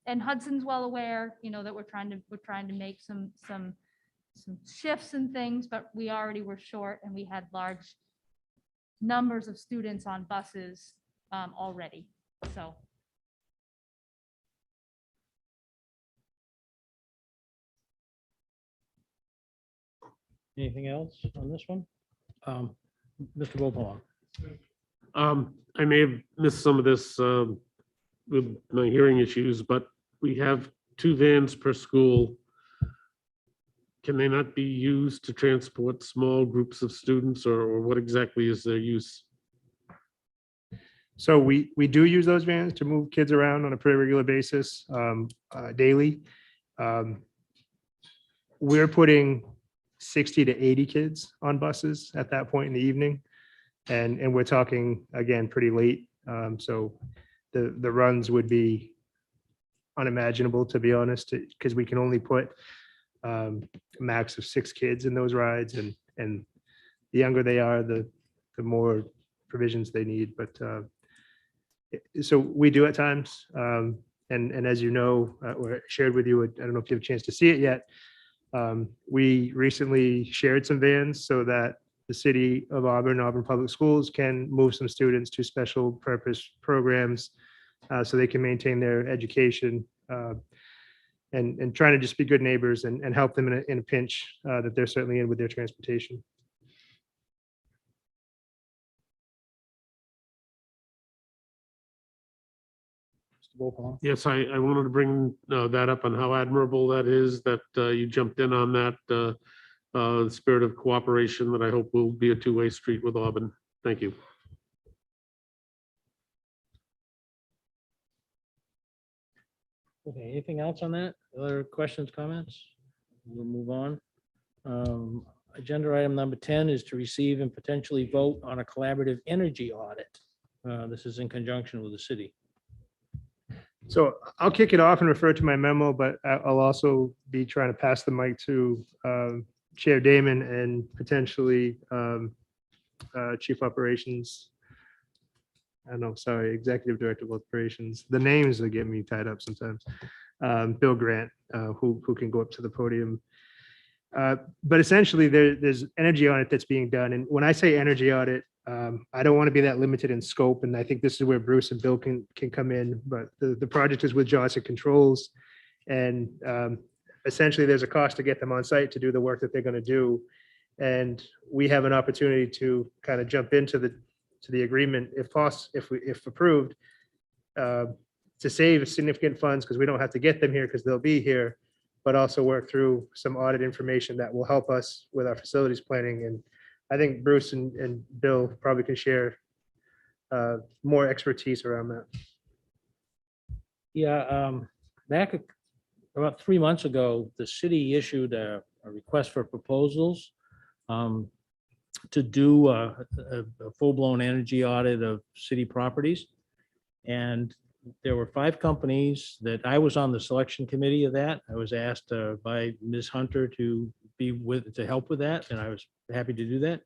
and Hudson's well aware, that we're trying to make some shifts and things, but we already were short and we had large numbers of students on buses already. So. Anything else on this one? Mr. Gopal. I may have missed some of this with my hearing issues, but we have 2 vans per school. Can they not be used to transport small groups of students, or what exactly is their use? So we do use those vans to move kids around on a pretty regular basis, daily. We're putting 60 to 80 kids on buses at that point in the evening. And we're talking, again, pretty late. So the runs would be unimaginable, to be honest, because we can only put a max of 6 kids in those rides. And the younger they are, the more provisions they need. But so we do at times. And as you know, or shared with you, I don't know if you have a chance to see it yet. We recently shared some vans so that the city of Auburn Public Schools can move some students to special purpose programs so they can maintain their education and trying to just be good neighbors and help them in a pinch that they're certainly in with their transportation. Yes, I wanted to bring that up on how admirable that is that you jumped in on that the spirit of cooperation that I hope will be a 2-way street with Auburn. Thank you. Okay, anything else on that? Other questions, comments? We'll move on. Agenda item number 10 is to receive and potentially vote on a collaborative energy audit. This is in conjunction with the city. So I'll kick it off and refer to my memo, but I'll also be trying to pass the mic to Chair Damon and potentially Chief Operations. I don't know, sorry, Executive Director of Operations. The names are getting me tied up sometimes. Bill Grant, who can go up to the podium. But essentially, there's energy audit that's being done. And when I say energy audit, I don't want to be that limited in scope. And I think this is where Bruce and Bill can come in. But the project is with Johnson Controls. And essentially, there's a cost to get them on site to do the work that they're going to do. And we have an opportunity to kind of jump into the agreement if approved, to save significant funds because we don't have to get them here because they'll be here, but also work through some audit information that will help us with our facilities planning and I think Bruce and Bill probably can share more expertise around that. Yeah, back about 3 months ago, the city issued a request for proposals to do a full-blown energy audit of city properties. And there were 5 companies that I was on the selection committee of that. I was asked by Ms. Hunter to help with that, and I was happy to do that.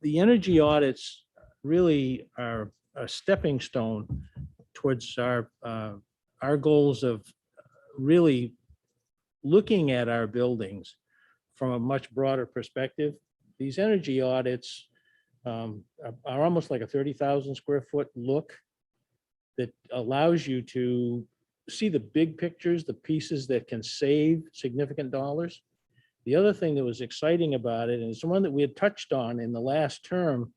The energy audits really are a stepping stone towards our goals of really looking at our buildings from a much broader perspective. These energy audits are almost like a 30,000 square foot look that allows you to see the big pictures, the pieces that can save significant dollars. The other thing that was exciting about it, and it's one that we had touched on in the last term,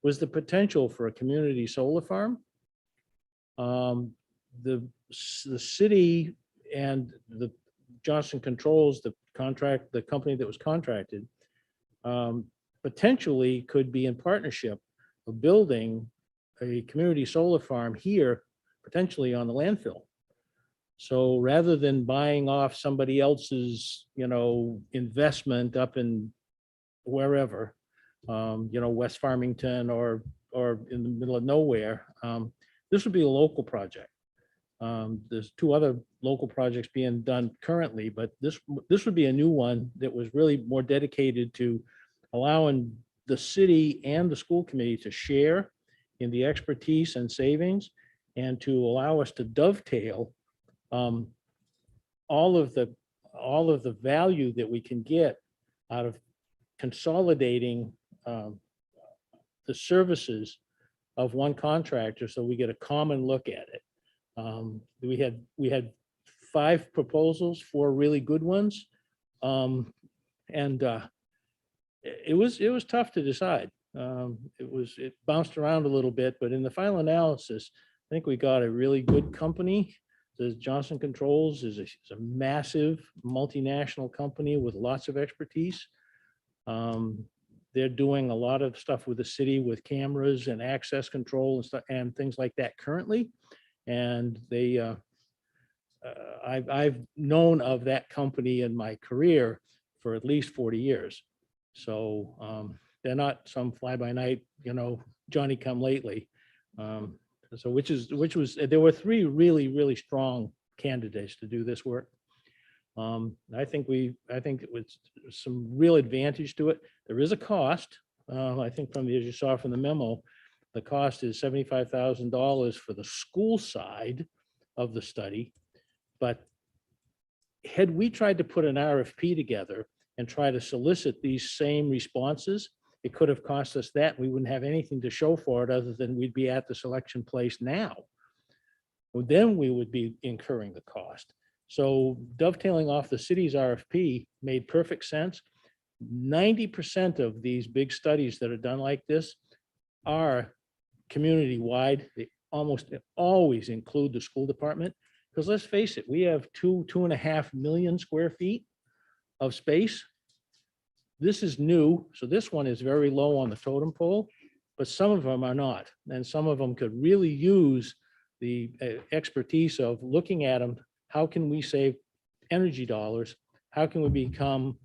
was the potential for a community solar farm. The city and the Johnson Controls, the company that was contracted, potentially could be in partnership of building a community solar farm here, potentially on the landfill. So rather than buying off somebody else's, investment up in wherever, West Farmington or in the middle of nowhere, this would be a local project. There's 2 other local projects being done currently, but this would be a new one that was really more dedicated to allowing the city and the school committee to share in the expertise and savings, and to allow us to dovetail all of the value that we can get out of consolidating the services of one contractor, so we get a common look at it. We had 5 proposals, 4 really good ones, and it was tough to decide. It bounced around a little bit, but in the final analysis, I think we got a really good company. The Johnson Controls is a massive multinational company with lots of expertise. They're doing a lot of stuff with the city with cameras and access control and stuff and things like that currently. And I've known of that company in my career for at least 40 years. So they're not some fly by night, Johnny come lately. So there were 3 really, really strong candidates to do this work. I think it was some real advantage to it. There is a cost. I think as you saw from the memo, the cost is $75,000 for the school side of the study. But had we tried to put an RFP together and try to solicit these same responses, it could have cost us that. We wouldn't have anything to show for it other than we'd be at the selection place now. Well, then we would be incurring the cost. So dovetailing off the city's RFP made perfect sense. 90% of these big studies that are done like this are community-wide. They almost always include the school department, because let's face it, we have 2.5 million square feet of space. This is new, so this one is very low on the totem pole, but some of them are not. And some of them could really use the expertise of looking at them. How can we save energy dollars? How can we become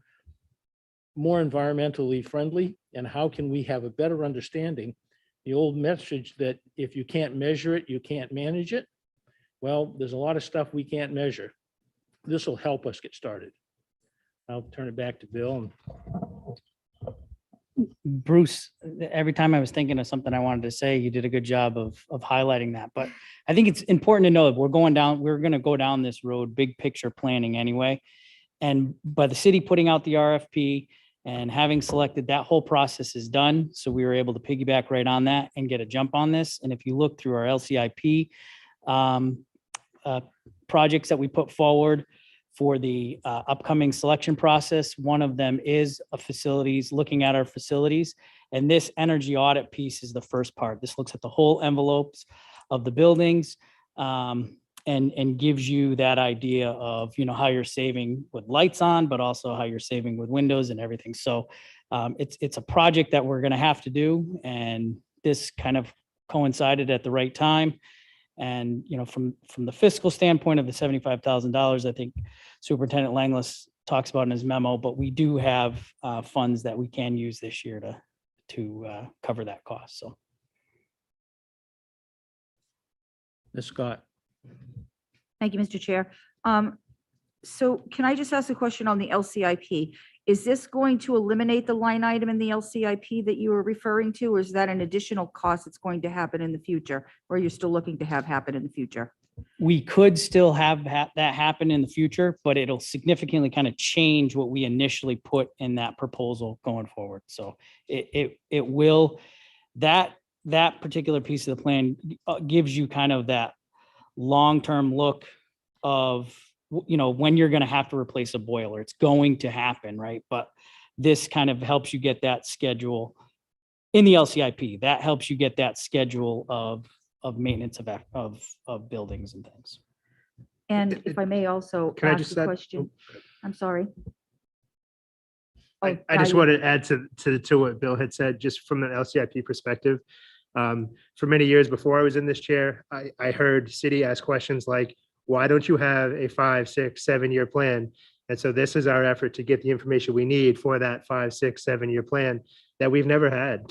more environmentally friendly? And how can we have a better understanding? The old message that if you can't measure it, you can't manage it. Well, there's a lot of stuff we can't measure. This will help us get started. I'll turn it back to Bill. Bruce, every time I was thinking of something I wanted to say, you did a good job of highlighting that. But I think it's important to know that we're going to go down this road, big picture planning anyway. And by the city putting out the RFP and having selected, that whole process is done. So we were able to piggyback right on that and get a jump on this. And if you look through our LCIP projects that we put forward for the upcoming selection process, one of them is looking at our facilities. And this energy audit piece is the first part. This looks at the whole envelopes of the buildings. and gives you that idea of, how you're saving with lights on, but also how you're saving with windows and everything. So it's a project that we're going to have to do. And this kind of coincided at the right time. And, from the fiscal standpoint of the $75,000, I think Superintendent Langless talks about in his memo, but we do have funds that we can use this year to cover that cost. So. Ms. Scott. Thank you, Mr. Chair. So can I just ask a question on the LCIP? Is this going to eliminate the line item in the LCIP that you were referring to, or is that an additional cost that's going to happen in the future, or you're still looking to have happen in the future? We could still have that happen in the future, but it'll significantly kind of change what we initially put in that proposal going forward. So it will, that particular piece of the plan gives you kind of that long-term look of, when you're going to have to replace a boiler. It's going to happen, right? But this kind of helps you get that schedule in the LCIP. That helps you get that schedule of maintenance of buildings and things. And if I may also Can I ask just a add- question. I'm sorry. I just want to add to what Bill had said, just from an LCIP perspective. For many years before I was in this chair, I heard city ask questions like, why don't you have a 5, 6, 7-year plan? And so this is our effort to get the information we need for that 5, 6, 7-year plan that we've never had.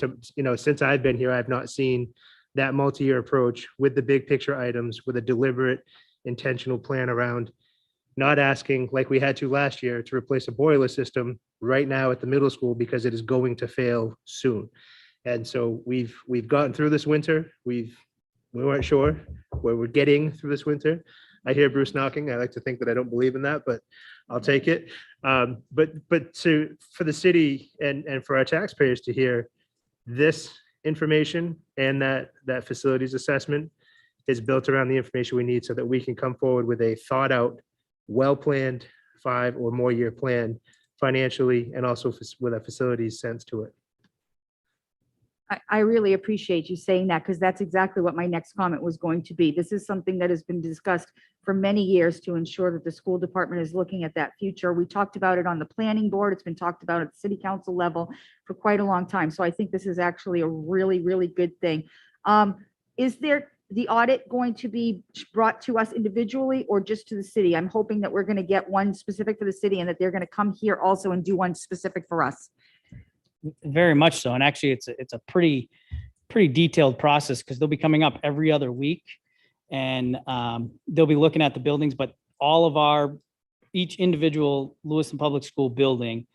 Since I've been here, I've not seen that multi-year approach with the big picture items, with a deliberate, intentional plan around not asking, like we had to last year, to replace a boiler system right now at the middle school because it is going to fail soon. And so we've gotten through this winter. We weren't sure where we're getting through this winter. I hear Bruce knocking. I like to think that I don't believe in that, but I'll take it. But for the city and for our taxpayers to hear this information and that facilities assessment is built around the information we need so that we can come forward with a thought out, well-planned 5 or more year plan financially and also with a facilities sense to it. I really appreciate you saying that, because that's exactly what my next comment was going to be. This is something that has been discussed for many years to ensure that the school department is looking at that future. We talked about it on the planning board. It's been talked about at the city council level for quite a long time. So I think this is actually a really, really good thing. Is there the audit going to be brought to us individually or just to the city? I'm hoping that we're going to get one specific for the city and that they're going to come here also and do one specific for us. Very much so. And actually it's a pretty detailed process, because they'll be coming up every other week and they'll be looking at the buildings, but all of each individual Lewiston Public School building,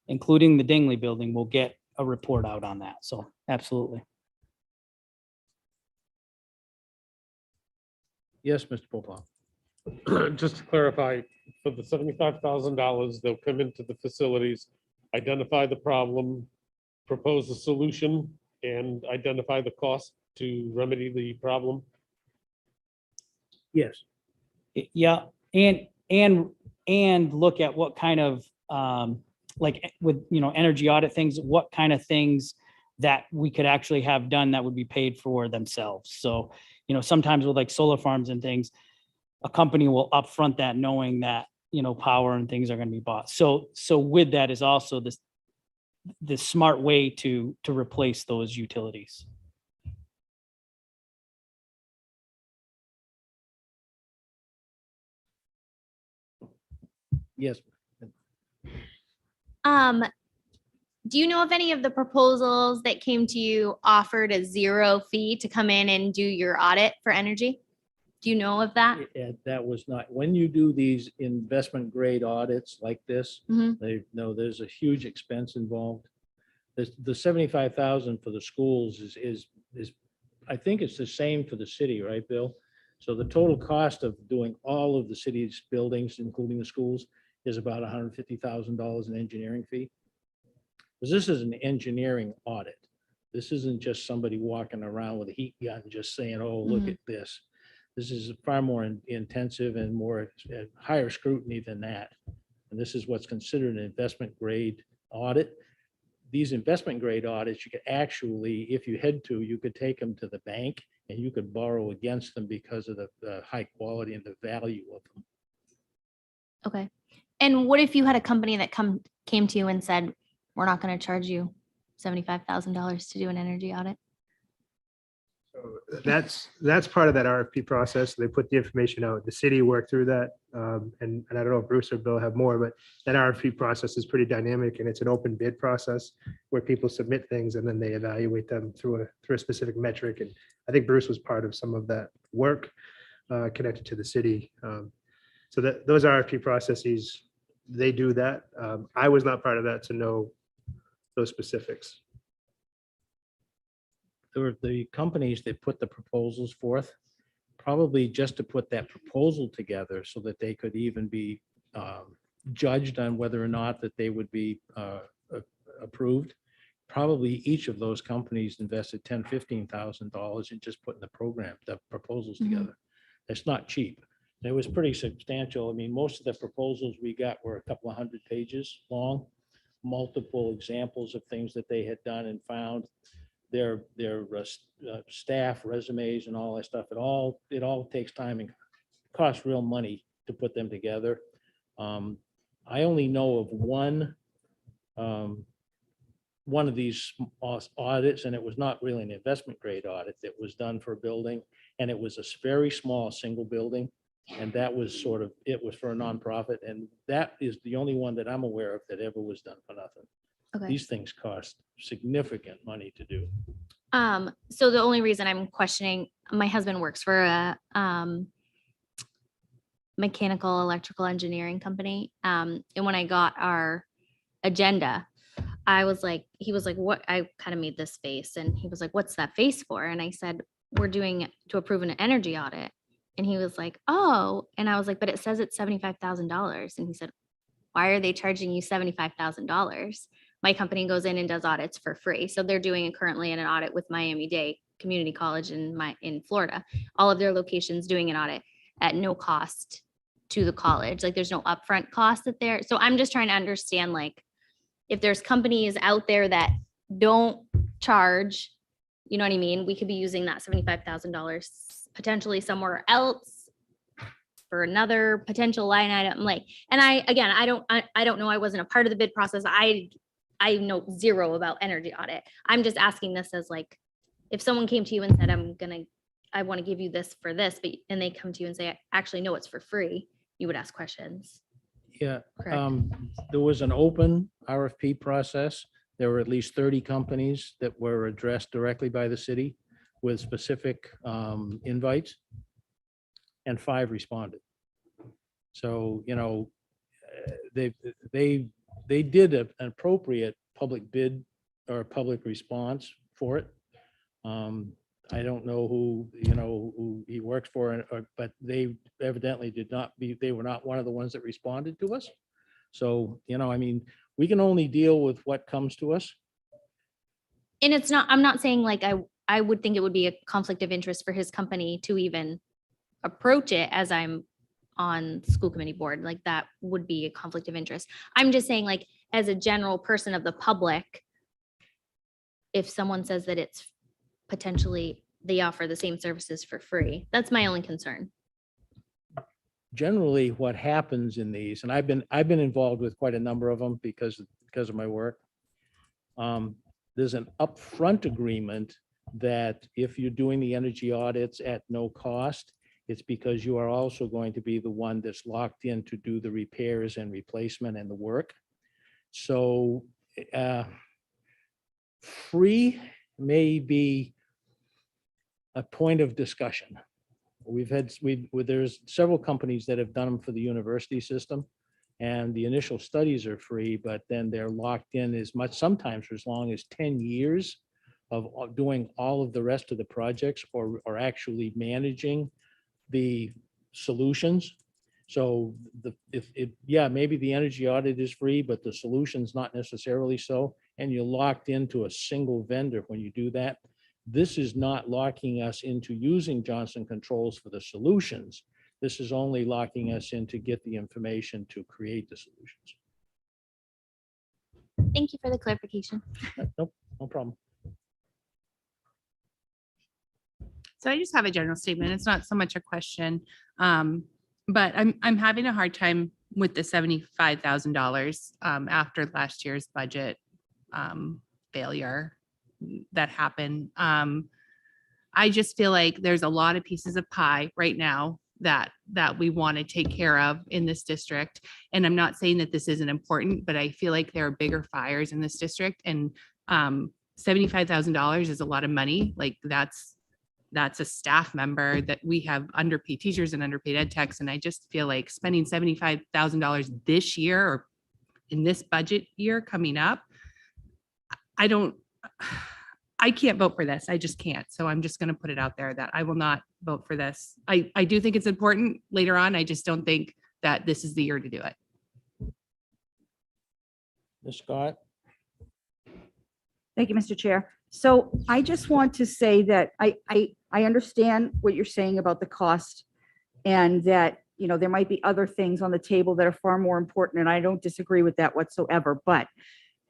including the Dingley building, will get a report out on that. So absolutely. Yes, Mr. Popov. Just to clarify, for the $75,000, they'll come into the facilities, identify the problem, propose a solution, and identify the cost to remedy the problem. Yes. Yeah. And look at what kind of, like with, energy audit things, what kind of things that we could actually have done that would be paid for themselves. So, sometimes with like solar farms and things, a company will upfront that knowing that, power and things are going to be bought. So with that is also this smart way to replace those utilities. Yes. Do you know if any of the proposals that came to you offered a 0 fee to come in and do your audit for energy? Do you know of that? That was not, when you do these investment grade audits like this, there's a huge expense involved. The 75,000 for the schools is I think it's the same for the city, right, Bill? So the total cost of doing all of the city's buildings, including the schools, is about $150,000 in engineering fee. Because this is an engineering audit. This isn't just somebody walking around with a heat gun just saying, oh, look at this. This is far more intensive and more higher scrutiny than that. And this is what's considered an investment grade audit. these investment grade audits, you could actually, if you had to, you could take them to the bank and you could borrow against them because of the high quality and the value of them. Okay. And what if you had a company that came to you and said, we're not going to charge you $75,000 to do an energy audit? That's part of that RFP process. They put the information out. The city worked through that. And I don't know if Bruce or Bill have more, but that RFP process is pretty dynamic, and it's an open bid process where people submit things and then they evaluate them through a specific metric. And I think Bruce was part of some of that work connected to the city. So that those RFP processes, they do that. I was not part of that to know those specifics. There were the companies that put the proposals forth, probably just to put that proposal together so that they could even be judged on whether or not that they would be approved. Probably each of those companies invested $10,000-$15,000 in just putting the proposals together. It's not cheap. It was pretty substantial. I mean, most of the proposals we got were a couple of 100 pages long, multiple examples of things that they had done and found, their staff resumes and all that stuff. It all takes time and costs real money to put them together. I only know of one of these audits, and it was not really an investment grade audit that was done for a building, and it was a very small single building. And that was it was for a nonprofit. And that is the only one that I'm aware of that ever was done for nothing. Okay. These things cost significant money to do. So the only reason I'm questioning, my husband works for a mechanical electrical engineering company. And when I got our agenda, he was like, what? I kind of made this face and he was like, what's that face for? And I said, we're doing to approve an energy audit. And he was like, oh, and I was like, but it says it's $75,000. And he said, why are they charging you $75,000? My company goes in and does audits for free. So they're doing it currently in an audit with Miami-Dade Community College in Florida. All of their locations doing an audit at no cost to the college. Like there's no upfront cost that there. So I'm just trying to understand, like, if there's companies out there that don't charge, you know what I mean? We could be using that $75,000 potentially somewhere else for another potential line item. Like, and I don't know. I wasn't a part of the bid process. I know zero about energy audit. I'm just asking this as like, if someone came to you and said, I want to give you this for this, but, and they come to you and say, actually, no, it's for free. You would ask questions. Yeah. Correct. There was an open RFP process. There were at least 30 companies that were addressed directly by the city with specific invites, and 5 responded. So, you know, they did an appropriate public bid or public response for it. I don't know who he works for, but they evidently they were not one of the ones that responded to us. So, you know, I mean, we can only deal with what comes to us. And it's not, I'm not saying like, I would think it would be a conflict of interest for his company to even approach it as I'm on the school committee board. Like that would be a conflict of interest. I'm just saying, like, as a general person of the public, if someone says that it's potentially, they offer the same services for free, that's my only concern. Generally, what happens in these, and I've been involved with quite a number of them because of my work. There's an upfront agreement that if you're doing the energy audits at no cost, it's because you are also going to be the one that's locked in to do the repairs and replacement and the work. So free may be a point of discussion. There's several companies that have done them for the university system, and the initial studies are free, but then they're locked in sometimes for as long as 10 years of doing all of the rest of the projects or actually managing the solutions. So maybe the energy audit is free, but the solution's not necessarily so. And you're locked into a single vendor when you do that. This is not locking us into using Johnson Controls for the solutions. This is only locking us in to get the information to create the solutions. Thank you for the clarification. Nope, no problem. So I just have a general statement. It's not so much a question. But I'm having a hard time with the $75,000 after last year's budget failure that happened. I just feel like there's a lot of pieces of pie right now that we want to take care of in this district. And I'm not saying that this isn't important, but I feel like there are bigger fires in this district, and $75,000 is a lot of money. Like that's a staff member that we have underpaid teachers and underpaid ed techs. And I just feel like spending $75,000 this year or in this budget year coming up, I can't vote for this. I just can't. So I'm just going to put it out there that I will not vote for this. I do think it's important later on. I just don't think that this is the year to do it. Ms. Scott? Thank you, Mr. Chair. So I just want to say that I understand what you're saying about the cost, and that, you know, there might be other things on the table that are far more important, and I don't disagree with that whatsoever. But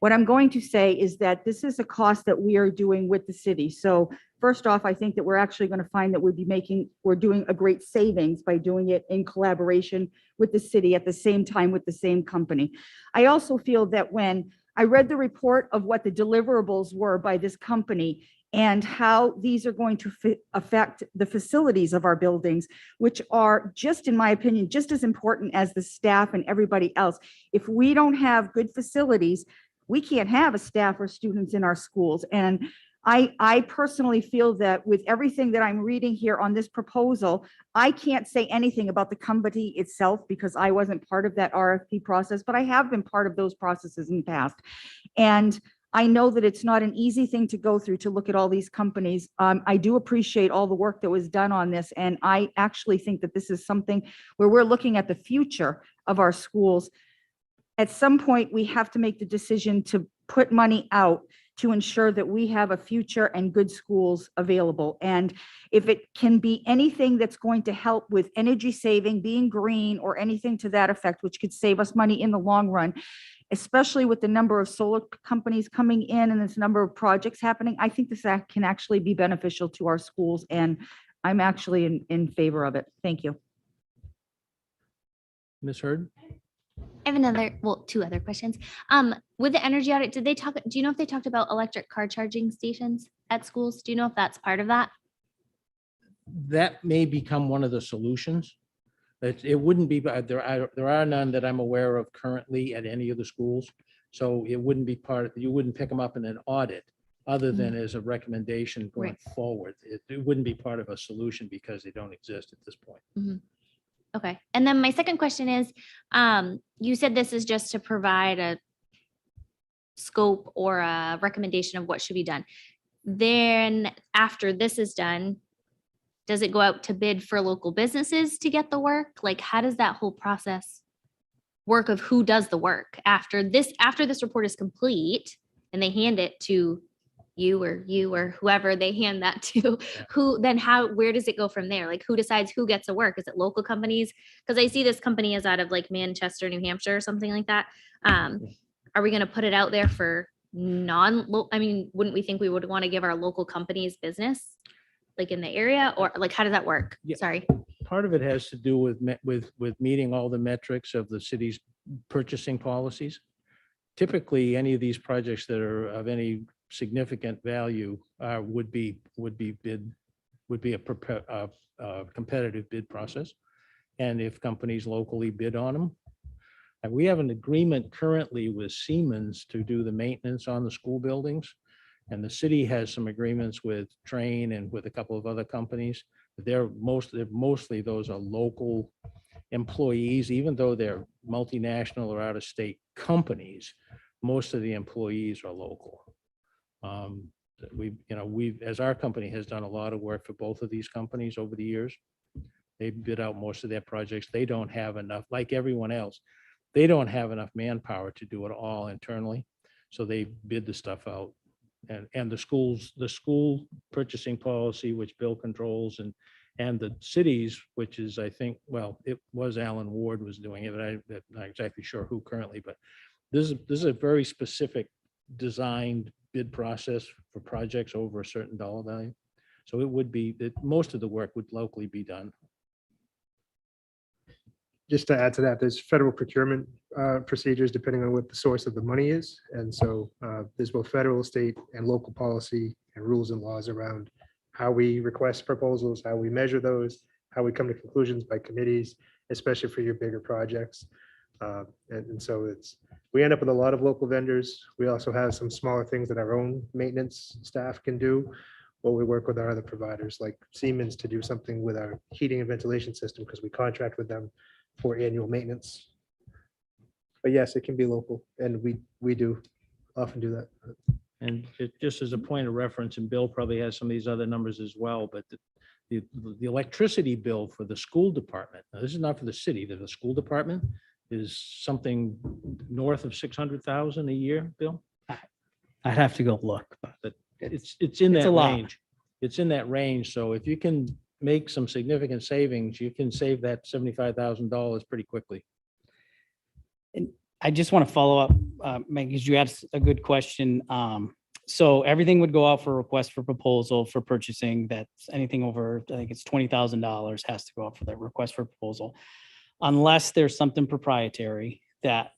what I'm going to say is that this is a cost that we are doing with the city. So first off, I think that we're actually going to find that we're doing a great savings by doing it in collaboration with the city at the same time with the same company. I also feel that when I read the report of what the deliverables were by this company and how these are going to affect the facilities of our buildings, which are just, in my opinion, just as important as the staff and everybody else. If we don't have good facilities, we can't have a staff or students in our schools. And I personally feel that with everything that I'm reading here on this proposal, I can't say anything about the company itself because I wasn't part of that RFP process, but I have been part of those processes in the past. And I know that it's not an easy thing to go through to look at all these companies. I do appreciate all the work that was done on this. And I actually think that this is something where we're looking at the future of our schools. At some point, we have to make the decision to put money out to ensure that we have a future and good schools available. And if it can be anything that's going to help with energy saving, being green, or anything to that effect, which could save us money in the long run, especially with the number of solar companies coming in and this number of projects happening, I think this can actually be beneficial to our schools. And I'm actually in favor of it. Thank you. Ms. Hurd? I have two other questions. With the energy audit, do you know if they talked about electric car charging stations at schools? Do you know if that's part of that? That may become one of the solutions. It wouldn't be, but there are none that I'm aware of currently at any of the schools. So it wouldn't be you wouldn't pick them up in an audit other than as a recommendation going forward. It wouldn't be part of a solution because they don't exist at this point. Mm-hmm. Okay. And then my second question is, you said this is just to provide a scope or a recommendation of what should be done. Then after this is done, does it go out to bid for local businesses to get the work? Like, how does that whole process work of who does the work after this report is complete and they hand it to you or whoever they hand that to, where does it go from there? Like, who decides who gets the work? Is it local companies? Because I see this company is out of like Manchester, New Hampshire or something like that. Are we going to put it out there for wouldn't we think we would want to give our local companies business like in the area, or like, how does that work? Yeah. Sorry. Part of it has to do with meeting all the metrics of the city's purchasing policies. Typically, any of these projects that are of any significant value would be a competitive bid process. And if companies locally bid on them, and we have an agreement currently with Siemens to do the maintenance on the school buildings. And the city has some agreements with Train and with a couple of other companies. They're mostly those are local employees, even though they're multinational or out of state companies, most of the employees are local. As our company has done a lot of work for both of these companies over the years. They bid out most of their projects. They don't have enough, like everyone else, they don't have enough manpower to do it all internally. So they bid the stuff out. And the school purchasing policy, which Bill controls, and the cities, which is, I think, well, it was Alan Ward was doing it, but I'm not exactly sure who currently, but this is a very specific designed bid process for projects over a certain dollar value. So it would be that most of the work would locally be done. Just to add to that, there's federal procurement procedures depending on what the source of the money is. And so there's both federal, state, and local policy and rules and laws around how we request proposals, how we measure those, how we come to conclusions by committees, especially for your bigger projects. And so we end up with a lot of local vendors. We also have some smaller things that our own maintenance staff can do. Or we work with our other providers like Siemens to do something with our heating and ventilation system because we contract with them for annual maintenance. But yes, it can be local, and we do often do that. And just as a point of reference, and Bill probably has some of these other numbers as well, but the electricity bill for the school department, now this is not for the city, the school department is something north of 600,000 a year, Bill? I'd have to go look, But it's in It's a that lot. range. It's in that range. So if you can make some significant savings, you can save that $75,000 pretty quickly. I just want to follow up, Meg, because you asked a good question. So everything would go out for request for proposal for purchasing. That's anything over, I think it's $20,000 has to go out for that request for proposal. Unless there's something proprietary that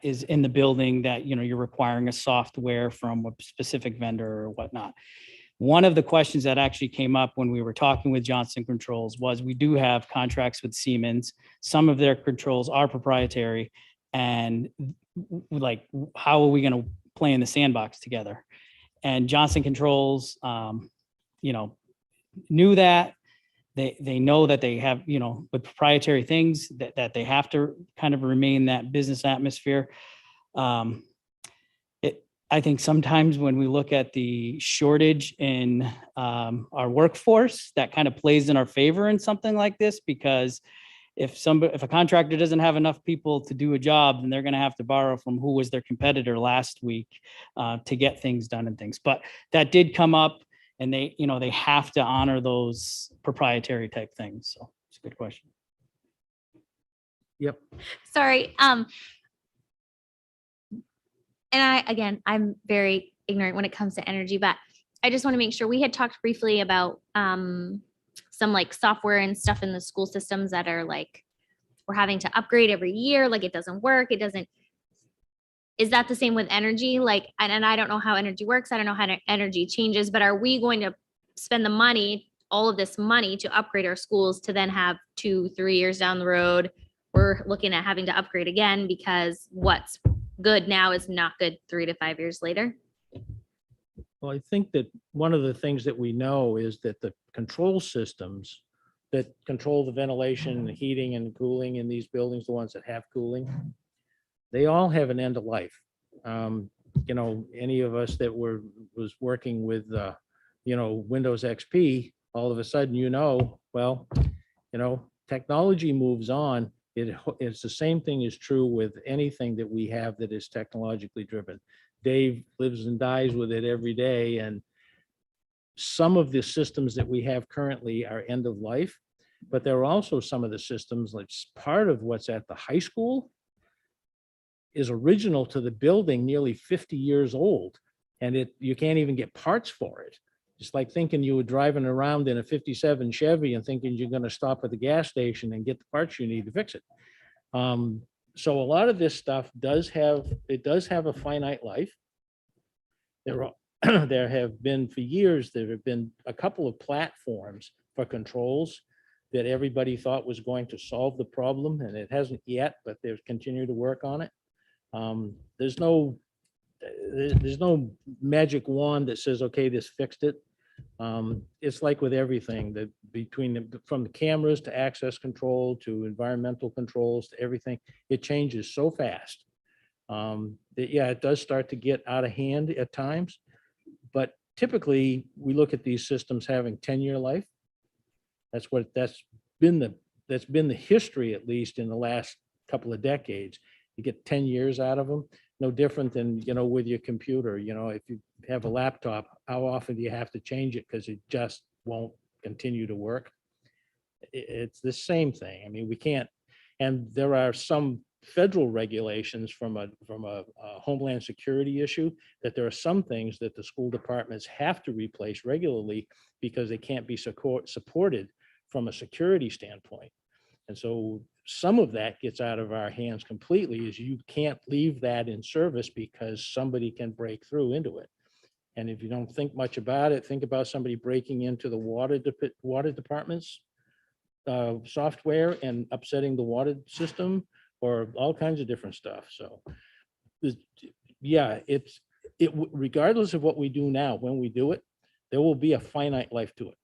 is in the building that, you know, you're requiring a software from a specific vendor or whatnot. One of the questions that actually came up when we were talking with Johnson Controls was we do have contracts with Siemens. Some of their controls are proprietary. And like, how are we going to play in the sandbox together? And Johnson Controls, you know, knew that. They know that they have, you know, with proprietary things that they have to kind of remain that business atmosphere. I think sometimes when we look at the shortage in our workforce, that kind of plays in our favor in something like this, because if a contractor doesn't have enough people to do a job, then they're going to have to borrow from who was their competitor last week to get things done and things. But that did come up, and they, you know, they have to honor those proprietary type things. So it's a good question. Yep. Sorry. And I'm very ignorant when it comes to energy, but I just want to make sure we had talked briefly about some like software and stuff in the school systems that are like, we're having to upgrade every year. Like it doesn't work. Is that the same with energy? Like, and I don't know how energy works. I don't know how energy changes, but are we going to spend the money, all of this money to upgrade our schools to then have 2-3 years down the road, we're looking at having to upgrade again because what's good now is not good 3 to 5 years later? Well, I think that one of the things that we know is that the control systems that control the ventilation, the heating and cooling in these buildings, the ones that have cooling, they all have an end of life. You know, any of us that was working with, you know, Windows XP, all of a sudden, well, you know, technology moves on. It's the same thing is true with anything that we have that is technologically driven. Dave lives and dies with it every day. And some of the systems that we have currently are end of life, but there are also some of the systems, like part of what's at the high school is original to the building, nearly 50 years old. And you can't even get parts for it. It's like thinking you were driving around in a 57 Chevy and thinking you're going to stop at the gas station and get the parts you need to fix it. So a lot of this stuff does have a finite life. There have been for years, there have been a couple of platforms for controls that everybody thought was going to solve the problem, and it hasn't yet, but they've continued to work on it. There's no magic wand that says, okay, this fixed it. It's like with everything that from the cameras to access control to environmental controls to everything, it changes so fast that yeah, it does start to get out of hand at times. But typically we look at these systems having 10-year life. That's been the history, at least in the last couple of decades. You get 10 years out of them. No different than, you know, with your computer. You know, if you have a laptop, how often do you have to change it because it just won't continue to work? It's the same thing. I mean, we can't, and there are some federal regulations from a homeland security issue, that there are some things that the school departments have to replace regularly because they can't be supported from a security standpoint. And so some of that gets out of our hands completely, is you can't leave that in service because somebody can break through into it. And if you don't think much about it, think about somebody breaking into the water department's software and upsetting the water system, or all kinds of different stuff. So, yeah, regardless of what we do now, when we do it, there will be a finite life to it.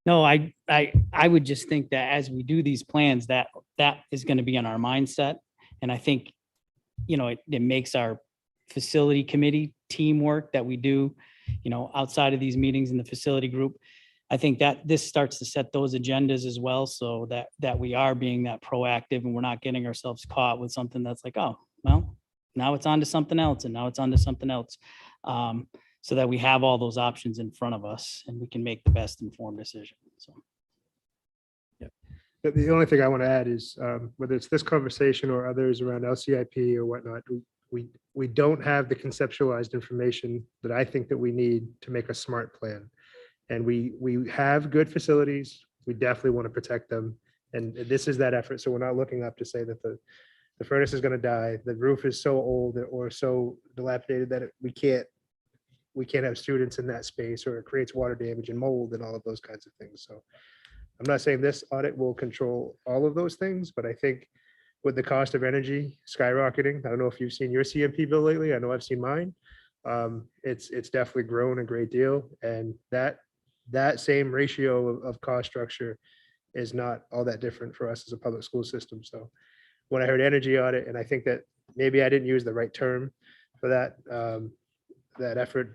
No, I would just think that as we do these plans, that is going to be in our mindset. And I think, it makes our facility committee teamwork that we do, outside of these meetings in the facility group. I think that this starts to set those agendas as well, so that we are being that proactive and we're not getting ourselves caught with something that's like, oh, well, now it's on to something else, and now it's on to something else. So that we have all those options in front of us and we can make the best informed decision. So. The only thing I want to add is whether it's this conversation or others around LCIP or whatnot, we don't have the conceptualized information that I think that we need to make a smart plan. And we have good facilities. We definitely want to protect them. And this is that effort. So we're not looking up to say that the furnace is going to die. The roof is so old or so dilapidated that we can't have students in that space, or it creates water damage and mold and all of those kinds of things. So I'm not saying this audit will control all of those things, but I think with the cost of energy skyrocketing, I don't know if you've seen your CMP bill lately. I know I've seen mine. It's definitely grown a great deal. And that same ratio of cost structure is not all that different for us as a public school system. So when I heard energy audit, and I think that maybe I didn't use the right term for that effort,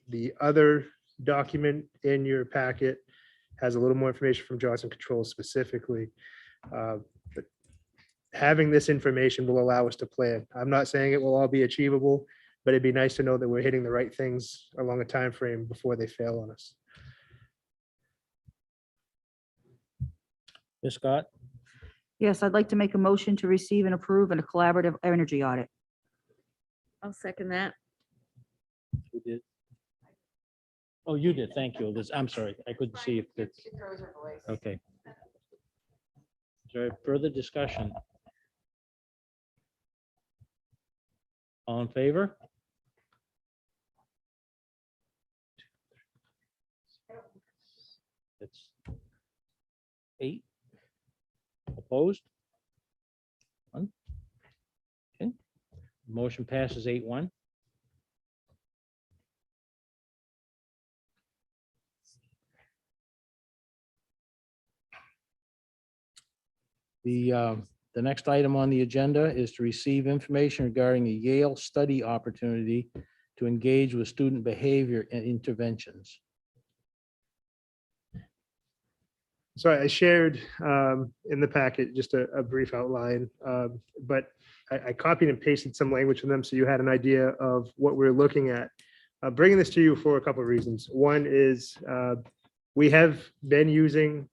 the other document in your packet has a little more information from Johnson Controls specifically. But having this information will allow us to plan. I'm not saying it will all be achievable, but it'd be nice to know that we're hitting the right things along a time frame before they fail on us. Ms. Scott? Yes, I'd like to make a motion to receive and approve a collaborative energy audit. I'll second that. Who did? Oh, you did. Thank you. I'm sorry. I couldn't see if it's. Okay. Is there further discussion? All in favor? It's 8. Opposed? 1. Okay. Motion passes 8-1. The next item on the agenda is to receive information regarding a Yale study opportunity to engage with student behavior and interventions. So I shared in the packet just a brief outline, but I copied and pasted some language from them so you had an idea of what we're looking at. Bringing this to you for a couple of reasons. One is we have been using,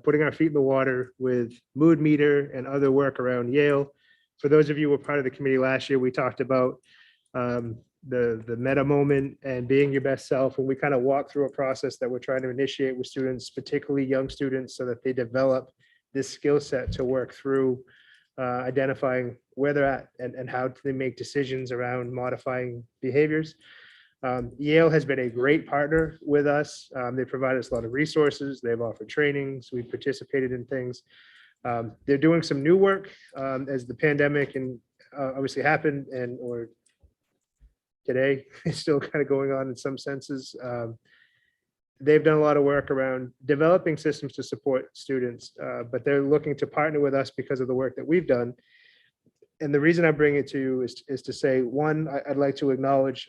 putting our feet in the water with mood meter and other work around Yale. For those of you who were part of the committee last year, we talked about the meta moment and being your best self. And we kind of walk through a process that we're trying to initiate with students, particularly young students, so that they develop this skill set to work through identifying where they're at and how they make decisions around modifying behaviors. Yale has been a great partner with us. They provided us a lot of resources. They've offered trainings. We've participated in things. They're doing some new work as the pandemic and obviously happened or today is still kind of going on in some senses. They've done a lot of work around developing systems to support students, but they're looking to partner with us because of the work that we've done. And the reason I bring it to you is to say, one, I'd like to acknowledge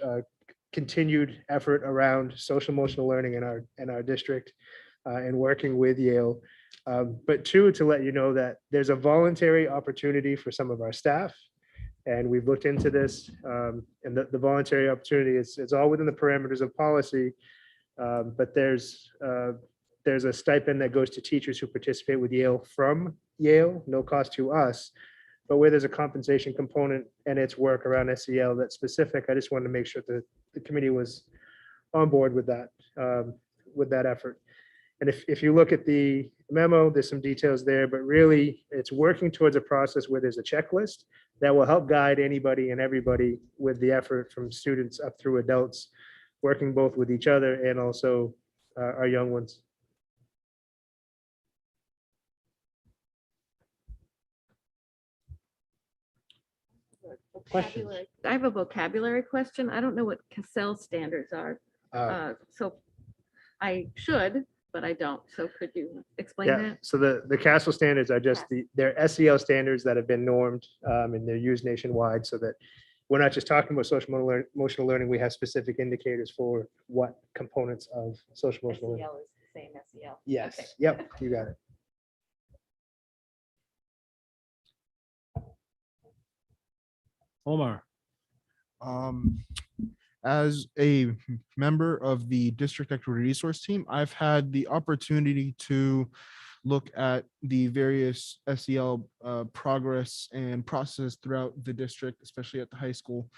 continued effort around social emotional learning in our district and working with Yale. But two, to let you know that there's a voluntary opportunity for some of our staff And we've looked into this, and the voluntary opportunity is all within the parameters of policy. But there's a stipend that goes to teachers who participate with Yale from Yale, no cost to us. But where there's a compensation component and its work around SEL that's specific, I just wanted to make sure that the committee was on board with that effort. And if you look at the memo, there's some details there, but really it's working towards a process where there's a checklist that will help guide anybody and everybody with the effort from students up through adults, working both with each other and also our young ones. Questions? I have a vocabulary question. I don't know what Cassell standards are. So I should, but I don't. So could you explain Yeah, that? so the Castle standards are just they're SEL standards that have been normed and they're used nationwide so that we're not just talking about social emotional learning, we have specific indicators for what components of social emotional learning. SEL is the same SEL. Yes, Okay. yep, you got it. Omar. As a member of the district equity resource team, I've had the opportunity to look at the various SEL progress and process throughout the district, especially at the high school.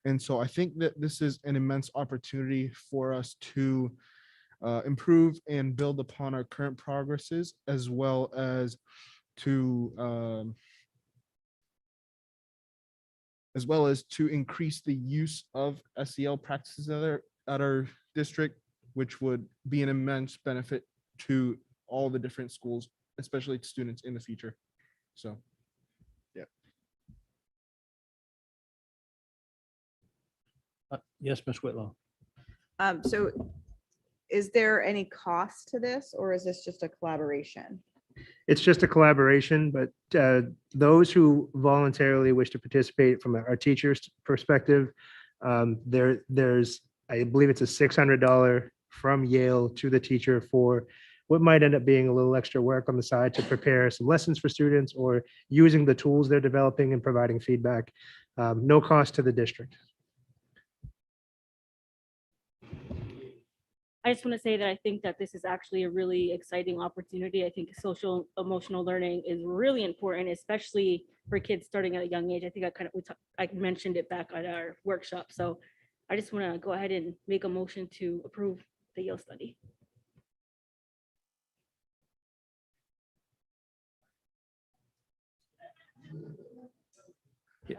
And so I think that this is an immense opportunity for us to improve and build upon our current progresses, as well as to increase the use of SEL practices at our district, which would be an immense benefit to all the different schools, especially to students in the future. So, yeah. Yes, Ms. Whitlow. So is there any cost to this, or is this just a collaboration? It's just a collaboration, but those who voluntarily wish to participate from our teachers' perspective, there's, I believe it's a $600 from Yale to the teacher for what might end up being a little extra work on the side to prepare some lessons for students or using the tools they're developing and providing feedback. No cost to the district. I just want to say that I think that this is actually a really exciting opportunity. I think social emotional learning is really important, especially for kids starting at a young age. I think I mentioned it back at our workshop. So I just want to go ahead and make a motion to approve the Yale study.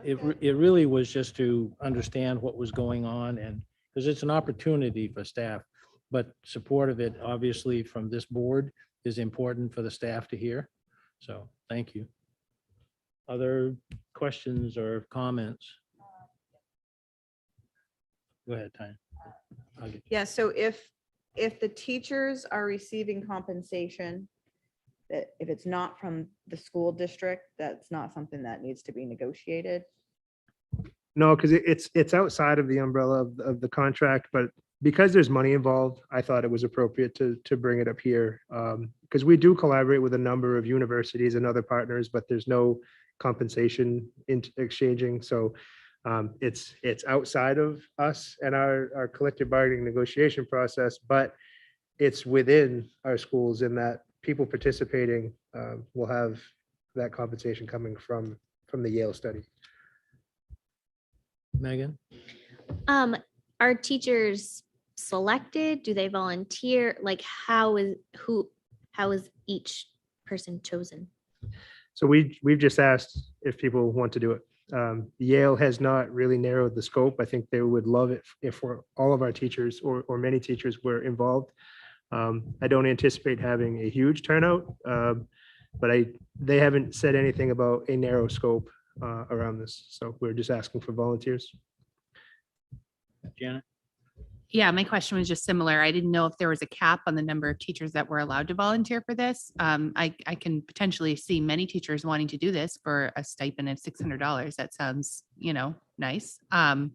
It really was just to understand what was going on, and because it's an opportunity for staff, but support of it, obviously, from this board is important for the staff to hear. So thank you. Other questions or comments? Go ahead, Tanya. Yeah, so if the teachers are receiving compensation, that if it's not from the school district, that's not something that needs to be negotiated. No, because it's outside of the umbrella of the contract, but because there's money involved, I thought it was appropriate to bring it up here. Because we do collaborate with a number of universities and other partners, but there's no compensation in exchanging. So it's outside of us and our collective bargaining negotiation process, but it's within our schools in that people participating will have that compensation coming from the Yale study. Megan? Are teachers selected? Do they volunteer? Like how is each person chosen? So we've just asked if people want to do it. Yale has not really narrowed the scope. I think they would love it if all of our teachers or many teachers were involved. I don't anticipate having a huge turnout, but they haven't said anything about a narrow scope around this. So we're just asking for volunteers. Janet? Yeah, my question was just similar. I didn't know if there was a cap on the number of teachers that were allowed to volunteer for this. I can potentially see many teachers wanting to do this for a stipend of $600. That sounds, nice. And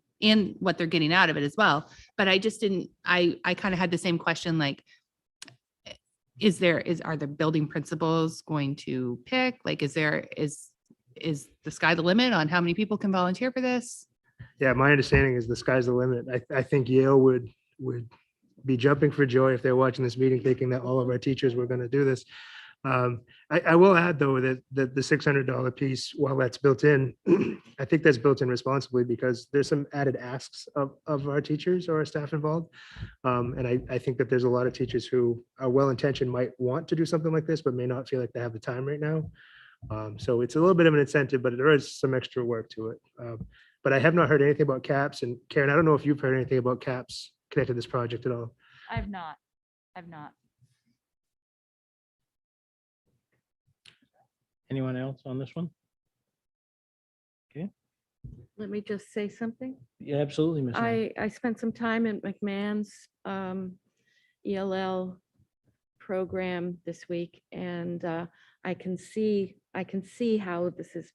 what they're getting out of it as well. But I just didn't, I kind of had the same question, like, are the building principals going to pick? Like, is is the sky the limit on how many people can volunteer for this? Yeah, my understanding is the sky's the limit. I think Yale would be jumping for joy if they're watching this meeting thinking that all of our teachers were going to do this. I will add, though, that the $600 piece, while that's built in, I think that's built in responsibly because there's some added asks of our teachers or our staff involved. And I think that there's a lot of teachers who are well-intentioned, might want to do something like this, but may not feel like they have the time right now. So it's a little bit of an incentive, but there is some extra work to it. But I have not heard anything about caps. And Karen, I don't know if you've heard anything about caps connected to this project at all. I've not. I've not. Anyone else on this one? Okay, Let me just say something. yeah, absolutely, Ms. Knight. I spent some time in McMahon's ELL program this week, and I can see how this is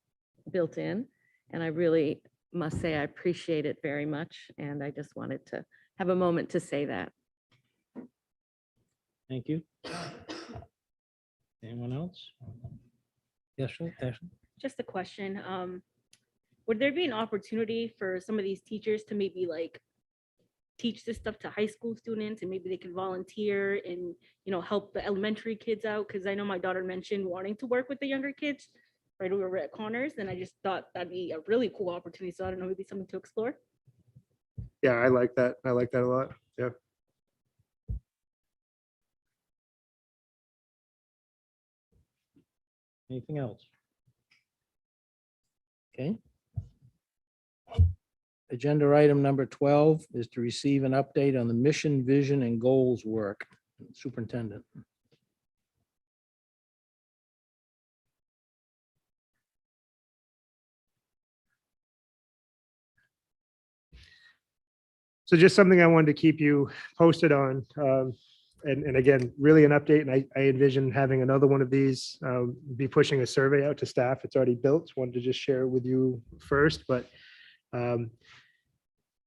built in, and I really must say I appreciate it very much, and I just wanted to have a moment to say that. Thank you. Anyone else? Yes, sir. Ashley? Just a question. Would there be an opportunity for some of these teachers to maybe like teach this stuff to high school students, and maybe they could volunteer and, you know, help the elementary kids out? Because I know my daughter mentioned wanting to work with the younger kids right over at Connors, and I just thought that'd be a really cool opportunity. So I don't know, maybe something to explore. Yeah, I like that. I like that a lot. Yeah. Anything else? Okay. Agenda item number 12 is to receive an update on the mission, vision, and goals work. Superintendent. So just something I wanted to keep you posted on. And again, really an update. And I envision having another one of these, be pushing a survey out to staff. It's already built. Wanted to just share it with you first, but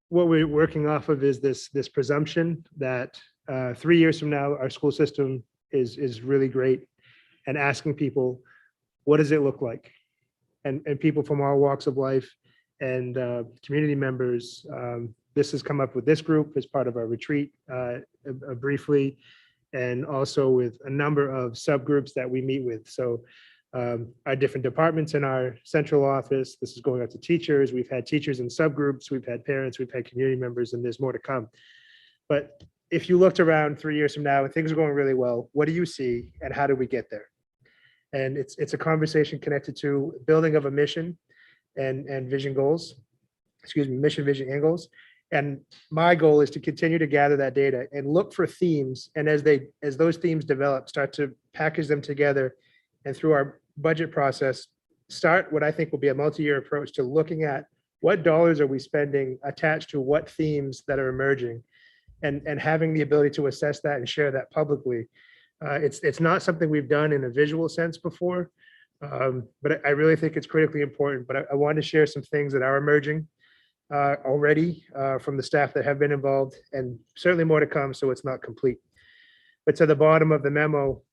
what we're working off of is this presumption that 3 years from now, our school system is really great, and asking people, what does it look like? And people from all walks of life and community members. This has come up with this group as part of our retreat briefly, and also with a number of subgroups that we meet with. So our different departments in our central office, this is going out to teachers. We've had teachers in subgroups, we've had parents, we've had community members, and there's more to come. But if you looked around 3 years from now and things are going really well, what do you see and how do we get there? And it's a conversation connected to building of a mission and vision goals, mission, vision, and goals. And my goal is to continue to gather that data and look for themes. And as those themes develop, start to package them together, and through our budget process, start what I think will be a multi-year approach to looking at what dollars are we spending attached to what themes that are emerging, and having the ability to assess that and share that publicly. It's not something we've done in a visual sense before, but I really think it's critically important. But I wanted to share some things that are emerging already from the staff that have been involved, and certainly more to come, so it's not complete. But to the bottom of the memo,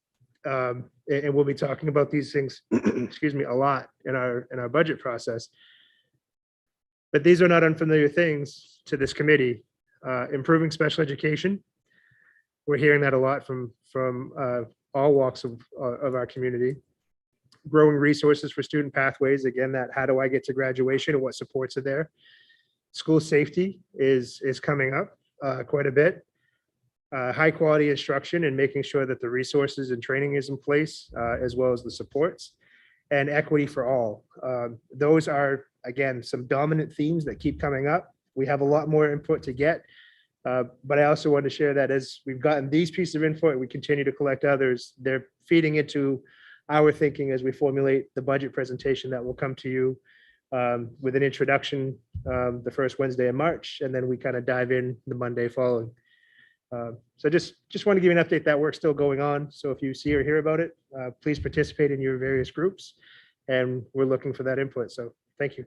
and we'll be talking about these things, excuse me, a lot in our budget process. But these are not unfamiliar things to this committee. Improving special education. We're hearing that a lot from all walks of our community. Growing resources for student pathways. Again, that how do I get to graduation and what supports are there? School safety is coming up quite a bit. High quality instruction and making sure that the resources and training is in place, as well as the supports, and equity for all. Those are, again, some dominant themes that keep coming up. We have a lot more input to get, but I also want to share that as we've gotten these pieces of input, we continue to collect others. They're feeding into our thinking as we formulate the budget presentation that will come to you with an introduction the first Wednesday in March, and then we kind of dive in the Monday following. So just want to give you an update. That work's still going on. So if you see or hear about it, please participate in your various groups, and we're looking for that input. So thank you.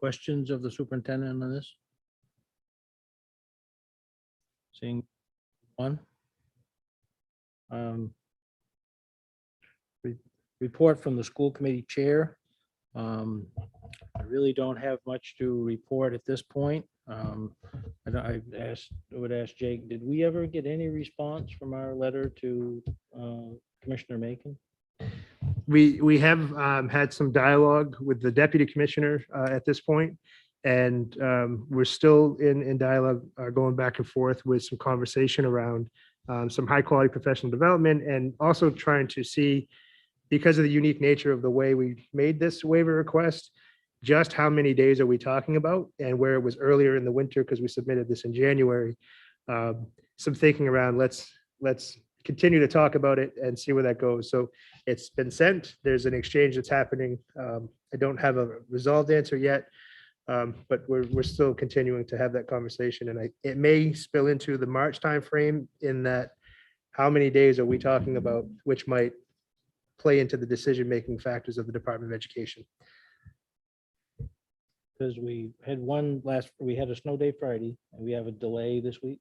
Questions of the superintendent on this? Seeing one. Report from the school committee chair. I really don't have much to report at this point. I would ask Jake, did we ever get any response from our letter to Commissioner Macon? We have had some dialogue with the deputy commissioner at this point, and we're still in dialogue, going back and forth with some conversation around some high quality professional development, and also trying to see, because of the unique nature of the way we made this waiver request, just how many days are we talking about, and where it was earlier in the winter because we submitted this in January. Some thinking around, let's continue to talk about it and see where that goes. So it's been sent. There's an exchange that's happening. I don't have a resolved answer yet, but we're still continuing to have that conversation. And it may spill into the March timeframe, in that how many days are we talking about, which might play into the decision-making factors of the Department of Education. Because we had we had a snow day Friday, and we have a delay this week.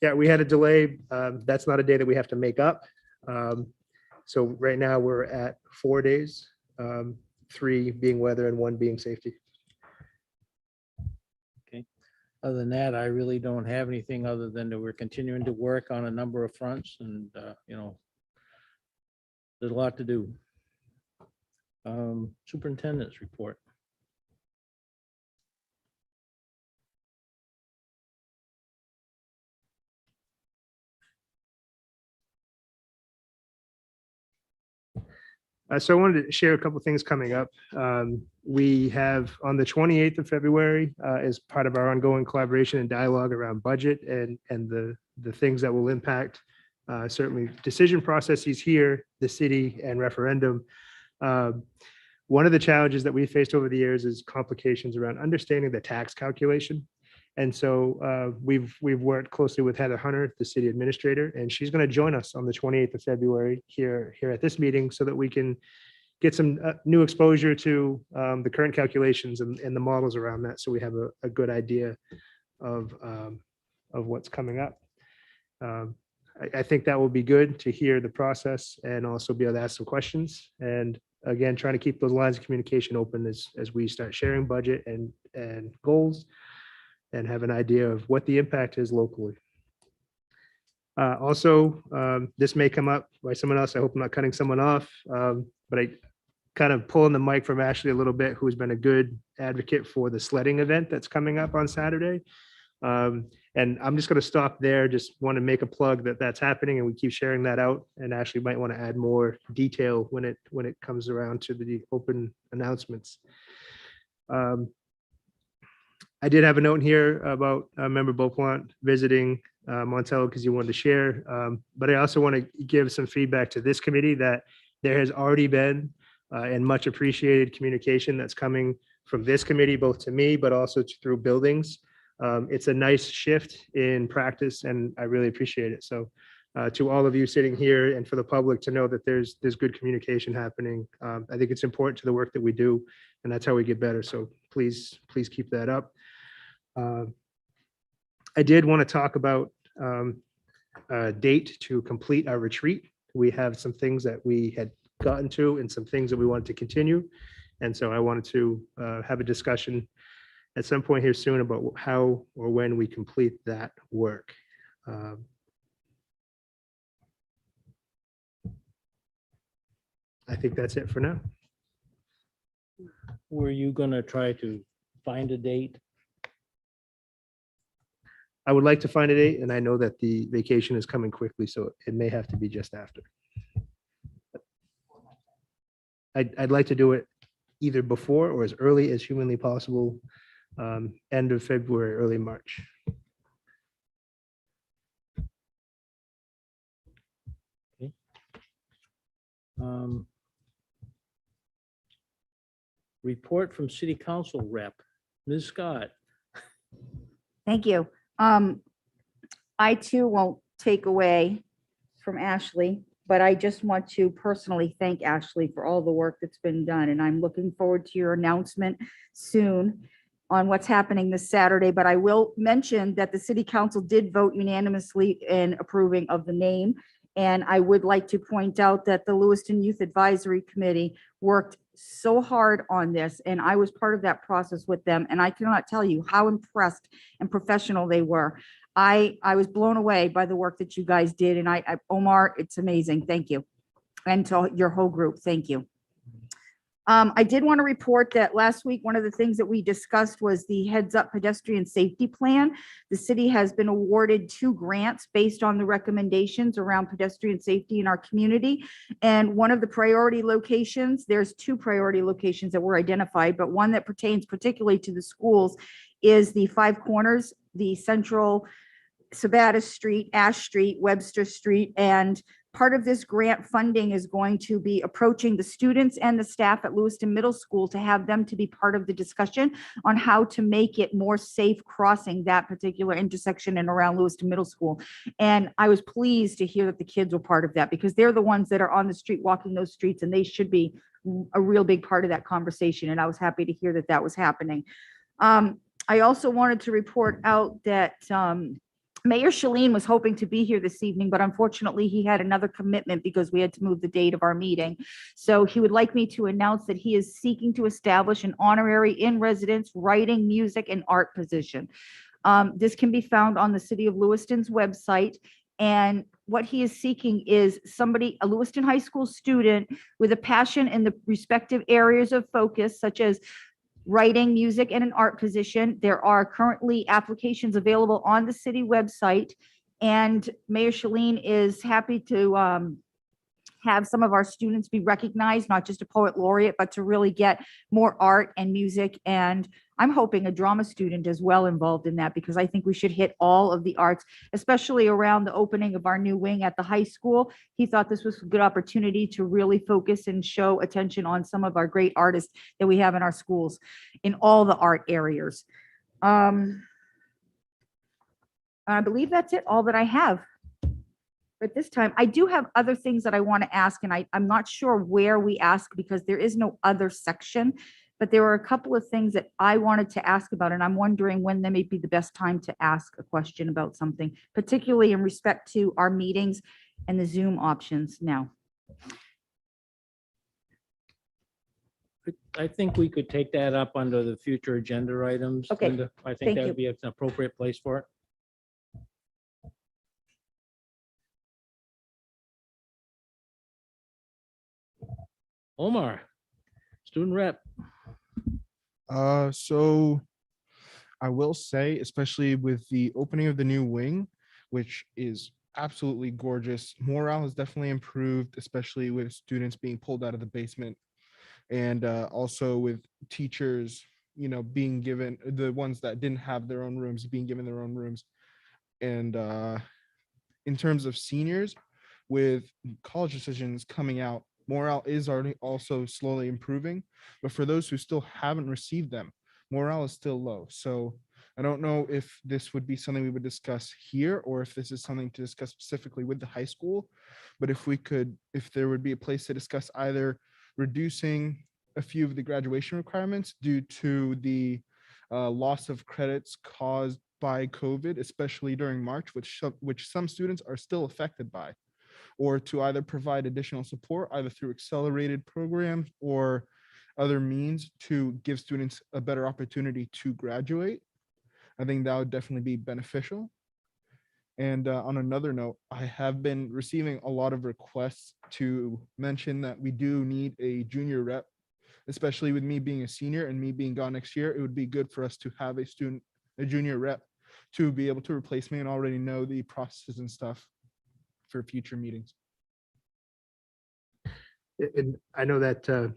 Yeah, we had a delay. That's not a day that we have to make up. So right now we're at 4 days, 3 being weather and 1 being safety. Okay. Other than that, I really don't have anything other than that we're continuing to work on a number of fronts, and there's a lot to do. Superintendent's report. So I wanted to share a couple of things coming up. We have on the 28th of February, as part of our ongoing collaboration and dialogue around budget and the things that will impact certainly decision processes here, the city, and referendum. One of the challenges that we faced over the years is complications around understanding the tax calculation. And so we've worked closely with Heather Hunter, the city administrator, and she's going to join us on the 28th of February here at this meeting, so that we can get some new exposure to the current calculations and the models around that, so we have a good idea of what's coming up. I think that will be good to hear the process and also be able to ask some questions. And again, trying to keep those lines of communication open as we start sharing budget and goals, and have an idea of what the impact is locally. Also, this may come up by someone else. I hope I'm not cutting someone off, but I kind of pulling the mic from Ashley a little bit, who's been a good advocate for the sledding event that's coming up on Saturday. And I'm just going to stop there. Just want to make a plug that that's happening, and we keep sharing that out. And Ashley might want to add more detail when it comes around to the open announcements. I did have a note here about Member Beaupont visiting Montello because he wanted to share. But I also want to give some feedback to this committee that there has already been and much appreciated communication that's coming from this committee, both to me, but also through buildings. It's a nice shift in practice, and I really appreciate it. So to all of you sitting here, and for the public to know that there's good communication happening, I think it's important to the work that we do, and that's how we get better. So please keep that up. I did want to talk about a date to complete our retreat. We have some things that we had gotten to and some things that we wanted to continue. And so I wanted to have a discussion at some point here soon about how or when we complete that work. I think that's it for now. Were you going to try to find a date? I would like to find a date, and I know that the vacation is coming quickly, so it may have to be just after. I'd like to do it either before or as early as humanly possible, end of February, early March. Okay. Report from City Council Rep, Ms. Scott. Thank you. I too won't take away from Ashley, but I just want to personally thank Ashley for all the work that's been done. And I'm looking forward to your announcement soon on what's happening this Saturday. But I will mention that the City Council did vote unanimously in approving of the name And I would like to point out that the Lewiston Youth Advisory Committee worked so hard on this, and I was part of that process with them, and I cannot tell you how impressed and professional they were. I was blown away by the work that you guys did, and Omar, it's amazing. Thank you. And to your whole group, thank you. I did want to report that last week, one of the things that we discussed was the Heads Up Pedestrian Safety Plan. The city has been awarded 2 grants based on the recommendations around pedestrian safety in our community. And one of the priority locations, there's 2 priority locations that were identified, but one that pertains particularly to the schools is the 5 Corners, the Central Sabatis Street, Ash Street, Webster Street, and part of this grant funding is going to be approaching the students and the staff at Lewiston Middle School to have them to be part of the discussion on how to make it more safe crossing that particular intersection and around Lewiston Middle School. And I was pleased to hear that the kids were part of that because they're the ones that are on the street walking those streets, and they should be a real big part of that conversation. And I was happy to hear that that was happening. I also wanted to report out that Mayor Shalene was hoping to be here this evening, but unfortunately he had another commitment because we had to move the date of our meeting. So he would like me to announce that he is seeking to establish an honorary in-residence writing, music, and art position. This can be found on the City of Lewiston's website. And what he is seeking is somebody, a Lewiston High School student with a passion in the respective areas of focus, such as writing, music, and an art position. There are currently applications available on the city website, and Mayor Shalene is happy to have some of our students be recognized, not just a poet laureate, but to really get more art and music. And I'm hoping a drama student as well involved in that, because I think we should hit all of the arts, especially around the opening of our new wing at the high school. He thought this was a good opportunity to really focus and show attention on some of our great artists that we have in our schools in all the art areas. I believe that's it, all that I have. At this time, I do have other things that I want to ask, and I'm not sure where we ask because there is no other section, but there were a couple of things that I wanted to ask about, and I'm wondering when there may be the best time to ask a question about something, particularly in respect to our meetings and the Zoom options now. I think we could take that up under the future agenda items. Okay, Linda. I thank think that you. would be an appropriate place for it. Omar, student rep. So I will say, especially with the opening of the new wing, which is absolutely gorgeous, morale has definitely improved, especially with students being pulled out of the basement, and also with teachers, being given, the ones that didn't have their own rooms being given their own rooms. And in terms of seniors, with college decisions coming out, morale is already also slowly improving, but for those who still haven't received them, morale is still low. So I don't know if this would be something we would discuss here, or if this is something to discuss specifically with the high school. But if there would be a place to discuss either reducing a few of the graduation requirements due to the loss of credits caused by COVID, especially during March, which some students are still affected by, or to either provide additional support, either through accelerated programs or other means to give students a better opportunity to graduate. I think that would definitely be beneficial. And on another note, I have been receiving a lot of requests to mention that we do need a junior rep, especially with me being a senior and me being gone next year. It would be good for us to have a junior rep to be able to replace me and already know the processes and stuff for future meetings. And I know that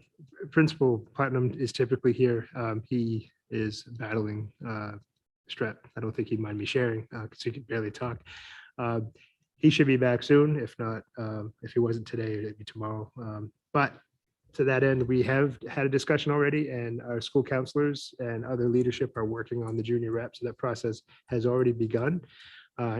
Principal Putnam is typically here. He is battling strep. I don't think he'd mind me sharing because he can barely talk. He should be back soon. If not, if he wasn't today, it'd be tomorrow. But to that end, we have had a discussion already, and our school counselors and other leadership are working on the junior rep. So that process has already begun.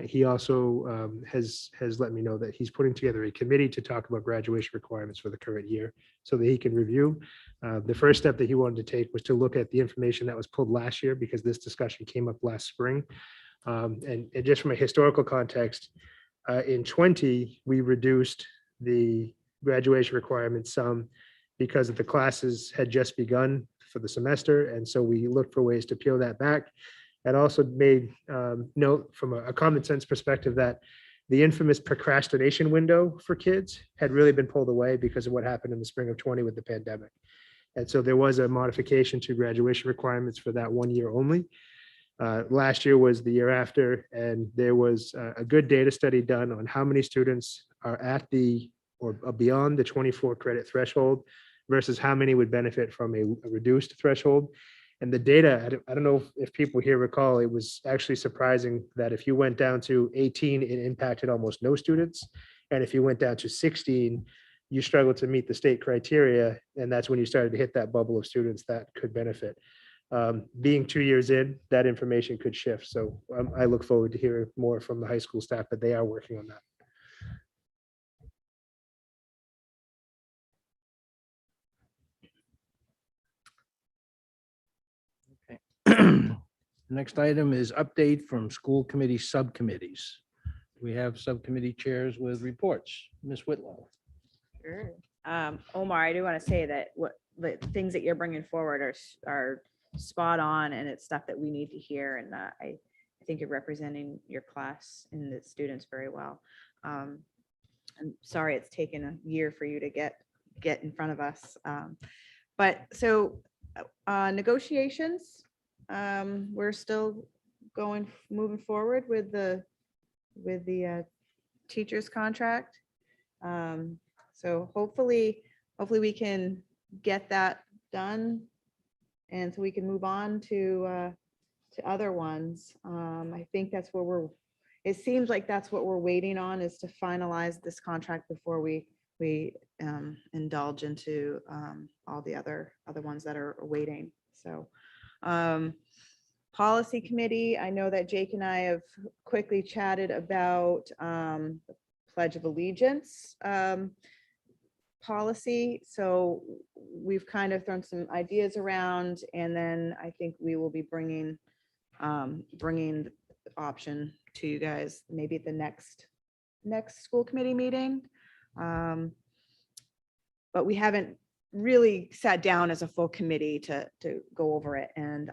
He also has let me know that he's putting together a committee to talk about graduation requirements for the current year so that he can review. The first step that he wanted to take was to look at the information that was pulled last year, because this discussion came up last spring. And just from a historical context, In 20, we reduced the graduation requirements some because the classes had just begun for the semester. And so we looked for ways to peel that back. And also made note from a common sense perspective that the infamous procrastination window for kids had really been pulled away because of what happened in the spring of 20 with the pandemic. And so there was a modification to graduation requirements for that 1 year only. Last year was the year after, and there was a good data study done on how many students are at the or beyond the 24 credit threshold versus how many would benefit from a reduced threshold. And the data, I don't know if people here recall, it was actually surprising that if you went down to 18, it impacted almost no students. And if you went down to 16, you struggled to meet the state criteria. And that's when you started to hit that bubble of students that could benefit. Being 2 years in, that information could shift. So I look forward to hearing more from the high school staff, but they are working on that. Next item is update from school committee subcommittees. We have subcommittee chairs with reports. Ms. Whitlow. Sure. Omar, I do want to say that what the things that you're bringing forward are spot on, and it's stuff that we need to hear. And I think you're representing your class and the students very well. I'm sorry it's taken a year for you to get in front of us. But so negotiations, we're still moving forward with the teacher's contract. So hopefully we can get that done, and so we can move on to other ones. I think that's where it seems like that's what we're waiting on, is to finalize this contract before we indulge into all the other ones that are waiting. So policy committee, I know that Jake and I have quickly chatted about the Pledge of Allegiance policy. So we've kind of thrown some ideas around, and then I think we will be bringing the option to you guys maybe at the next school committee meeting. But we haven't really sat down as a full committee to go over it. And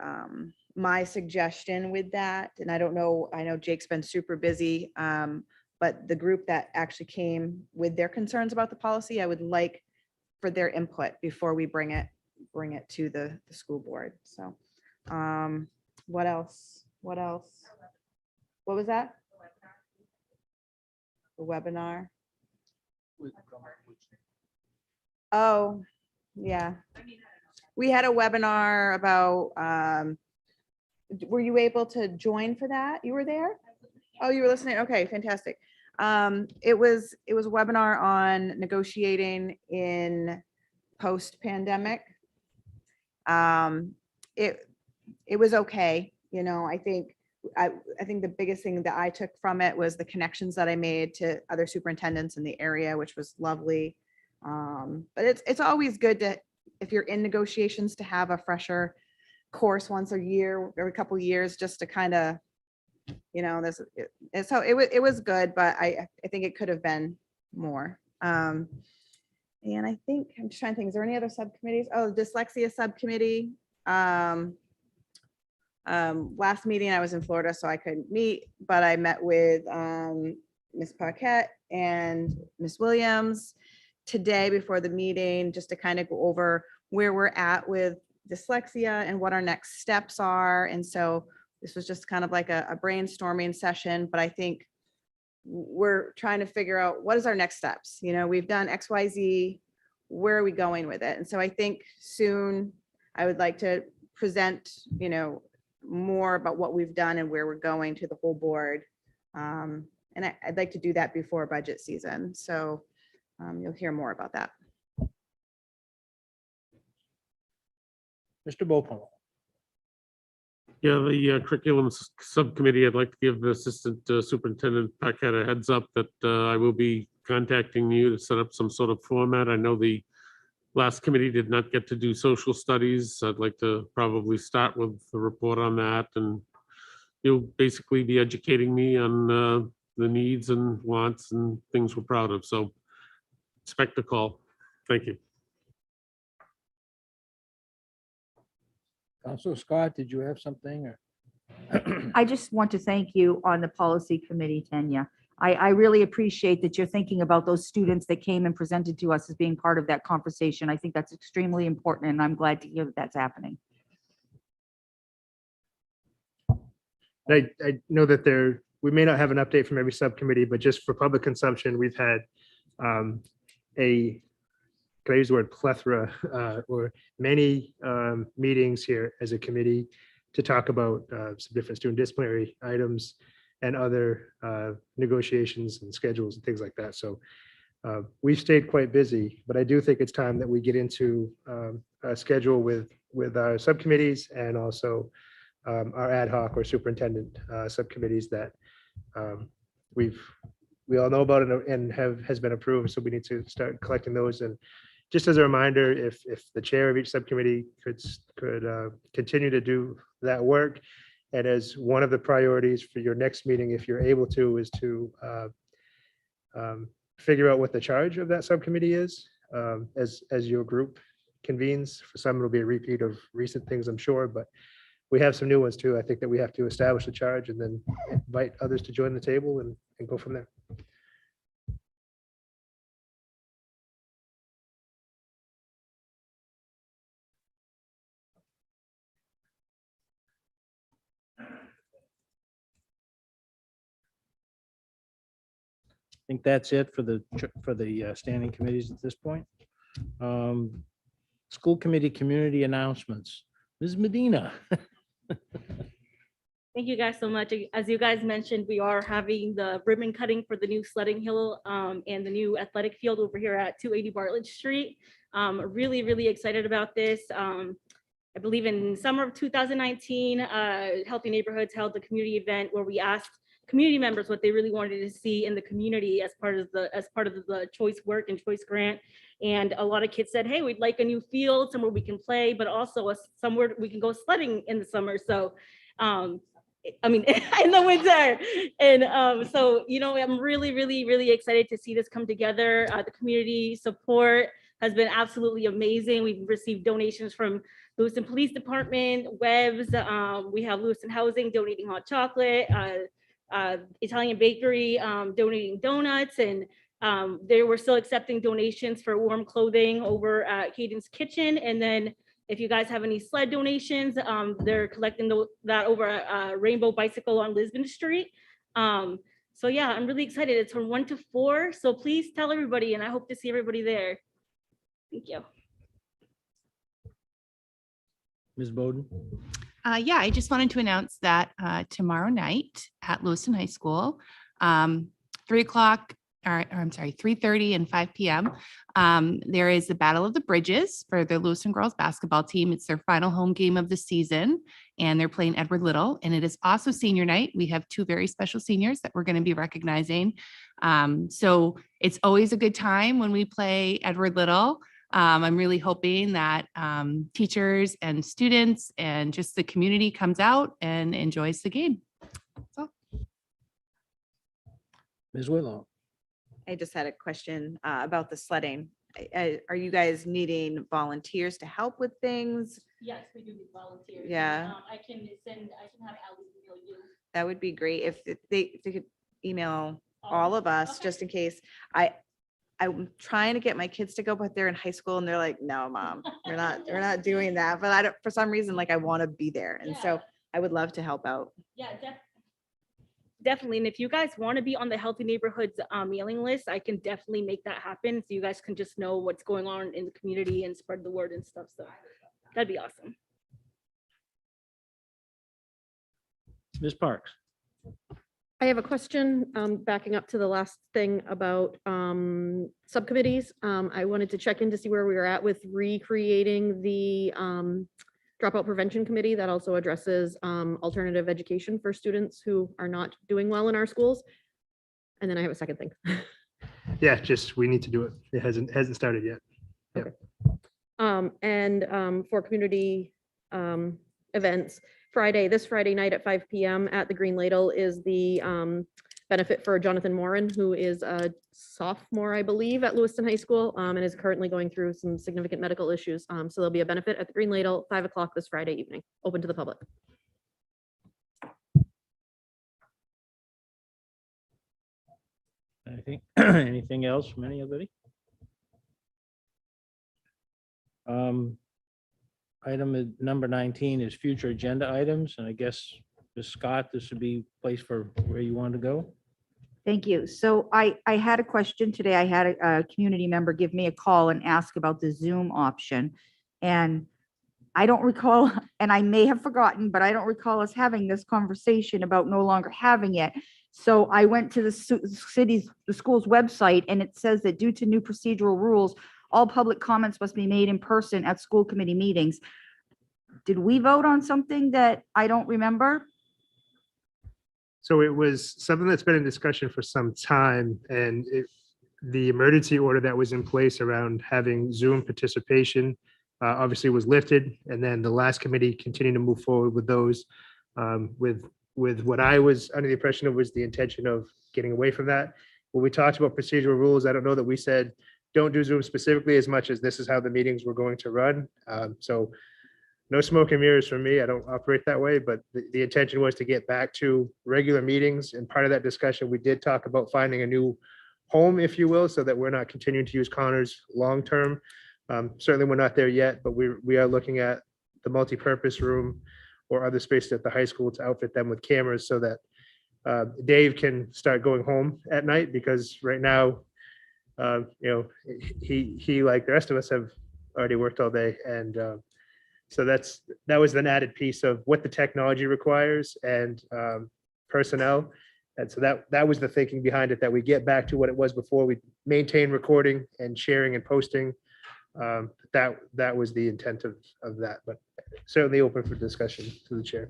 my suggestion with that, and I know Jake's been super busy, but the group that actually came with their concerns about the policy, I would like for their input before we bring it to the school board. So what else? What was that? The webinar. Oh, yeah. We had a webinar about, were you able to join for that? You were there? Oh, you were listening? Okay, fantastic. It was a webinar on negotiating in post-pandemic. It was okay. You know, I think the biggest thing that I took from it was the connections that I made to other superintendents in the area, which was lovely. But it's always good to, if you're in negotiations, to have a fresher course once a year, every couple of years, just to kind of, you know, so it was good, but I think it could have been more. And I think, I'm just trying to think, is there any other subcommittees? Oh, dyslexia subcommittee. Last meeting I was in Florida, so I couldn't meet, but I met with Ms. Paquette and Ms. Williams today before the meeting, just to kind of go over where we're at with dyslexia and what our next steps are. And so this was just kind of like a brainstorming session, but I think we're trying to figure out what is our next steps. You know, we've done XYZ, where are we going with it? And so I think soon I would like to present, you know, more about what we've done and where we're going to the whole board. And I'd like to do that before budget season. So you'll hear more about that. Mr. Bopal. Yeah, the curriculum subcommittee, I'd like to give the Assistant Superintendent Paquette a heads up that I will be contacting you to set up some sort of format. I know the last committee did not get to do social studies. I'd like to probably start with the report on that, and you'll basically be educating me on the needs and wants and things we're proud of. So expect a call. Thank you. Counselor Scott, did you have something or? I just want to thank you on the policy committee, Tanya. I really appreciate that you're thinking about those students that came and presented to us as being part of that conversation. I think that's extremely important, and I'm glad to hear that that's happening. I know that we may not have an update from every subcommittee, but just for public consumption, we've had can I use the word plethora or many meetings here as a committee to talk about some different student disciplinary items and other negotiations and schedules and things like that. So we've stayed quite busy, but I do think it's time that we get into a schedule with our subcommittees and also our ad hoc or superintendent subcommittees that we all know about and has been approved. So we need to start collecting those. And just as a reminder, if the chair of each subcommittee could continue to do that work, and as one of the priorities for your next meeting, if you're able to, is to figure out what the charge of that subcommittee is as your group convenes. For some, it'll be a repeat of recent things, I'm sure, but we have some new ones too. I think that we have to establish the charge and then invite others to join the table and go from there. I think that's it for the standing committees at this point. School committee community announcements. Ms. Medina. Thank you guys so much. As you guys mentioned, we are having the ribbon cutting for the new sledding hill and the new athletic field over here at 280 Bartlett Street. Really, really excited about this. I believe in summer of 2019, Healthy Neighborhoods held a community event where we asked community members what they really wanted to see in the community as part of the choice work and choice grant. And a lot of kids said, hey, we'd like a new field, somewhere we can play, but also somewhere we can go sledding in the summer. So I mean, in the winter. And so, you know, I'm really, really, really excited to see this come together. The community support has been absolutely amazing. We've received donations from Lewiston Police Department, Webb's. We have Lewiston Housing donating hot chocolate, Italian Bakery donating donuts, and they were still accepting donations for warm clothing over at Hayden's Kitchen. And then if you guys have any sled donations, they're collecting that over at Rainbow Bicycle on Lisbon Street. So yeah, I'm really excited. It's from 1 to 4. So please tell everybody, and I hope to see everybody there. Thank you. Ms. Bowden. Yeah, I just wanted to announce that tomorrow night at Lewiston High School, 3:30 and 5 p.m. There is the Battle of the Bridges for the Lewiston girls basketball team. It's their final home game of the season, and they're playing Edward Little. And it is also senior night. We have 2 very special seniors that we're going to be recognizing. So it's always a good time when we play Edward Little. I'm really hoping that teachers and students and just the community comes out and enjoys the game. So. Ms. Whitlow. I just had a question about the sledding. Are you guys needing volunteers to help with things? Yes, we do need volunteers. Yeah. I can have Ally email you. That would be great if they could email all of us, just in case. I'm trying to get my kids to go, but they're in high school and they're like, no, mom, we're not doing that. But I don't, for some reason, like I want to be there. And so I would love to help out. Yeah, definitely. And if you guys want to be on the Healthy Neighborhoods mailing list, I can definitely make that happen. So you guys can just know what's going on in the community and spread the word and stuff. So that'd be awesome. Ms. Parks. I have a question, backing up to the last thing about subcommittees. I wanted to check in to see where we were at with recreating the Dropout Prevention Committee that also addresses alternative education for students who are not doing well in our schools. And then I have a second thing. Yeah, just we need to do it. It hasn't started yet. Okay. For community events, this Friday night at 5 p.m. at the Green Ladle is the benefit for Jonathan Moran, who is a sophomore, I believe, at Lewiston High School, and is currently going through some significant medical issues. So there'll be a benefit at the Green Ladle, 5 o'clock this Friday evening, open to the public. Anything else from anybody? Item number 19 is future agenda items, and I guess, Ms. Scott, this would be place for where you want to go. Thank you. So I had a question today. I had a community member give me a call and ask about the Zoom option. And I don't recall, and I may have forgotten, but I don't recall us having this conversation about no longer having it. So I went to the school's website, and it says that due to new procedural rules, all public comments must be made in person at school committee meetings. Did we vote on something that I don't remember? So it was something that's been in discussion for some time, and the emergency order that was in place around having Zoom participation obviously was lifted, and then the last committee continued to move forward with those with what I was under the impression of was the intention of getting away from that. When we talked about procedural rules, I don't know that we said don't do Zoom specifically as much as this is how the meetings were going to run. So no smoke and mirrors from me. I don't operate that way, but the intention was to get back to regular meetings. And part of that discussion, we did talk about finding a new home, if you will, so that we're not continuing to use Connors long-term. Certainly, we're not there yet, but we are looking at the multi-purpose room or other spaces at the high school to outfit them with cameras so that Dave can start going home at night, because right now, he like the rest of us have already worked all day, and so that was an added piece of what the technology requires and personnel. And so that was the thinking behind it, that we get back to what it was before. We maintain recording and sharing and posting. That was the intent of that, but certainly open for discussion to the chair.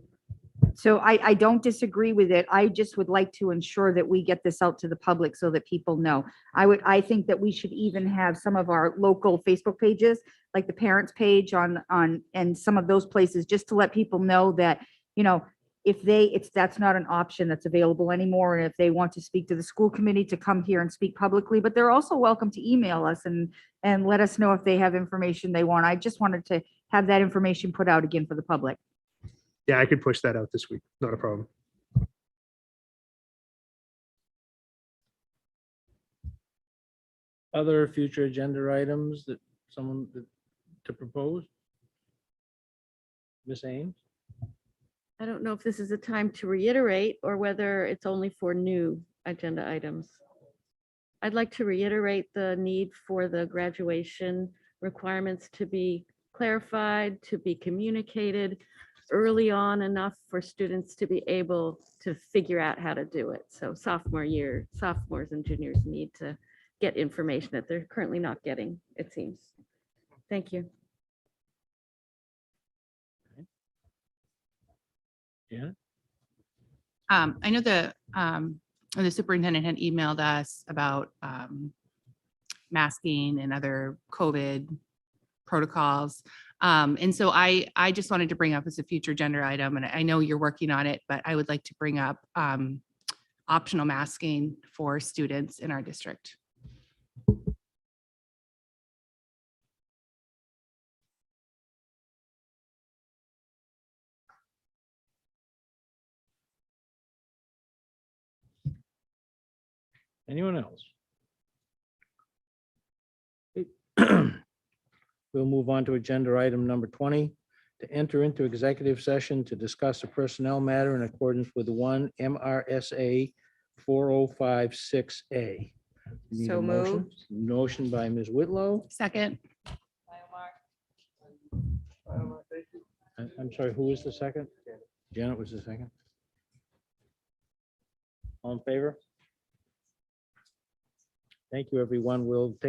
So I don't disagree with it. I just would like to ensure that we get this out to the public so that people know. I think that we should even have some of our local Facebook pages, like the parents page on and some of those places, just to let people know that, if that's not an option that's available anymore. And if they want to speak to the school committee, to come here and speak publicly, but they're also welcome to email us and let us know if they have information they want. I just wanted to have that information put out again for the public. Yeah, I could push that out this week. Not a problem. Other future agenda items that someone to propose? Ms. Ames? I don't know if this is a time to reiterate or whether it's only for new agenda items. I'd like to reiterate the need for the graduation requirements to be clarified, to be communicated early on enough for students to be able to figure out how to do it. So sophomores and juniors need to get information that they're currently not getting, it seems. Thank you. Yeah. I know the superintendent had emailed us about masking and other COVID protocols. And so I just wanted to bring up as a future agenda item, and I know you're working on it, but I would like to bring up optional masking for students in our district. Anyone else? We'll move on to agenda item number 20, to enter into executive session to discuss a personnel matter in accordance with 1 MRSA 4056A. Need So a motion? moved. Motion by Ms. Whitlow. Second. I'm sorry, who was the second? Janet was the second. All in favor? Thank you, everyone. We'll take a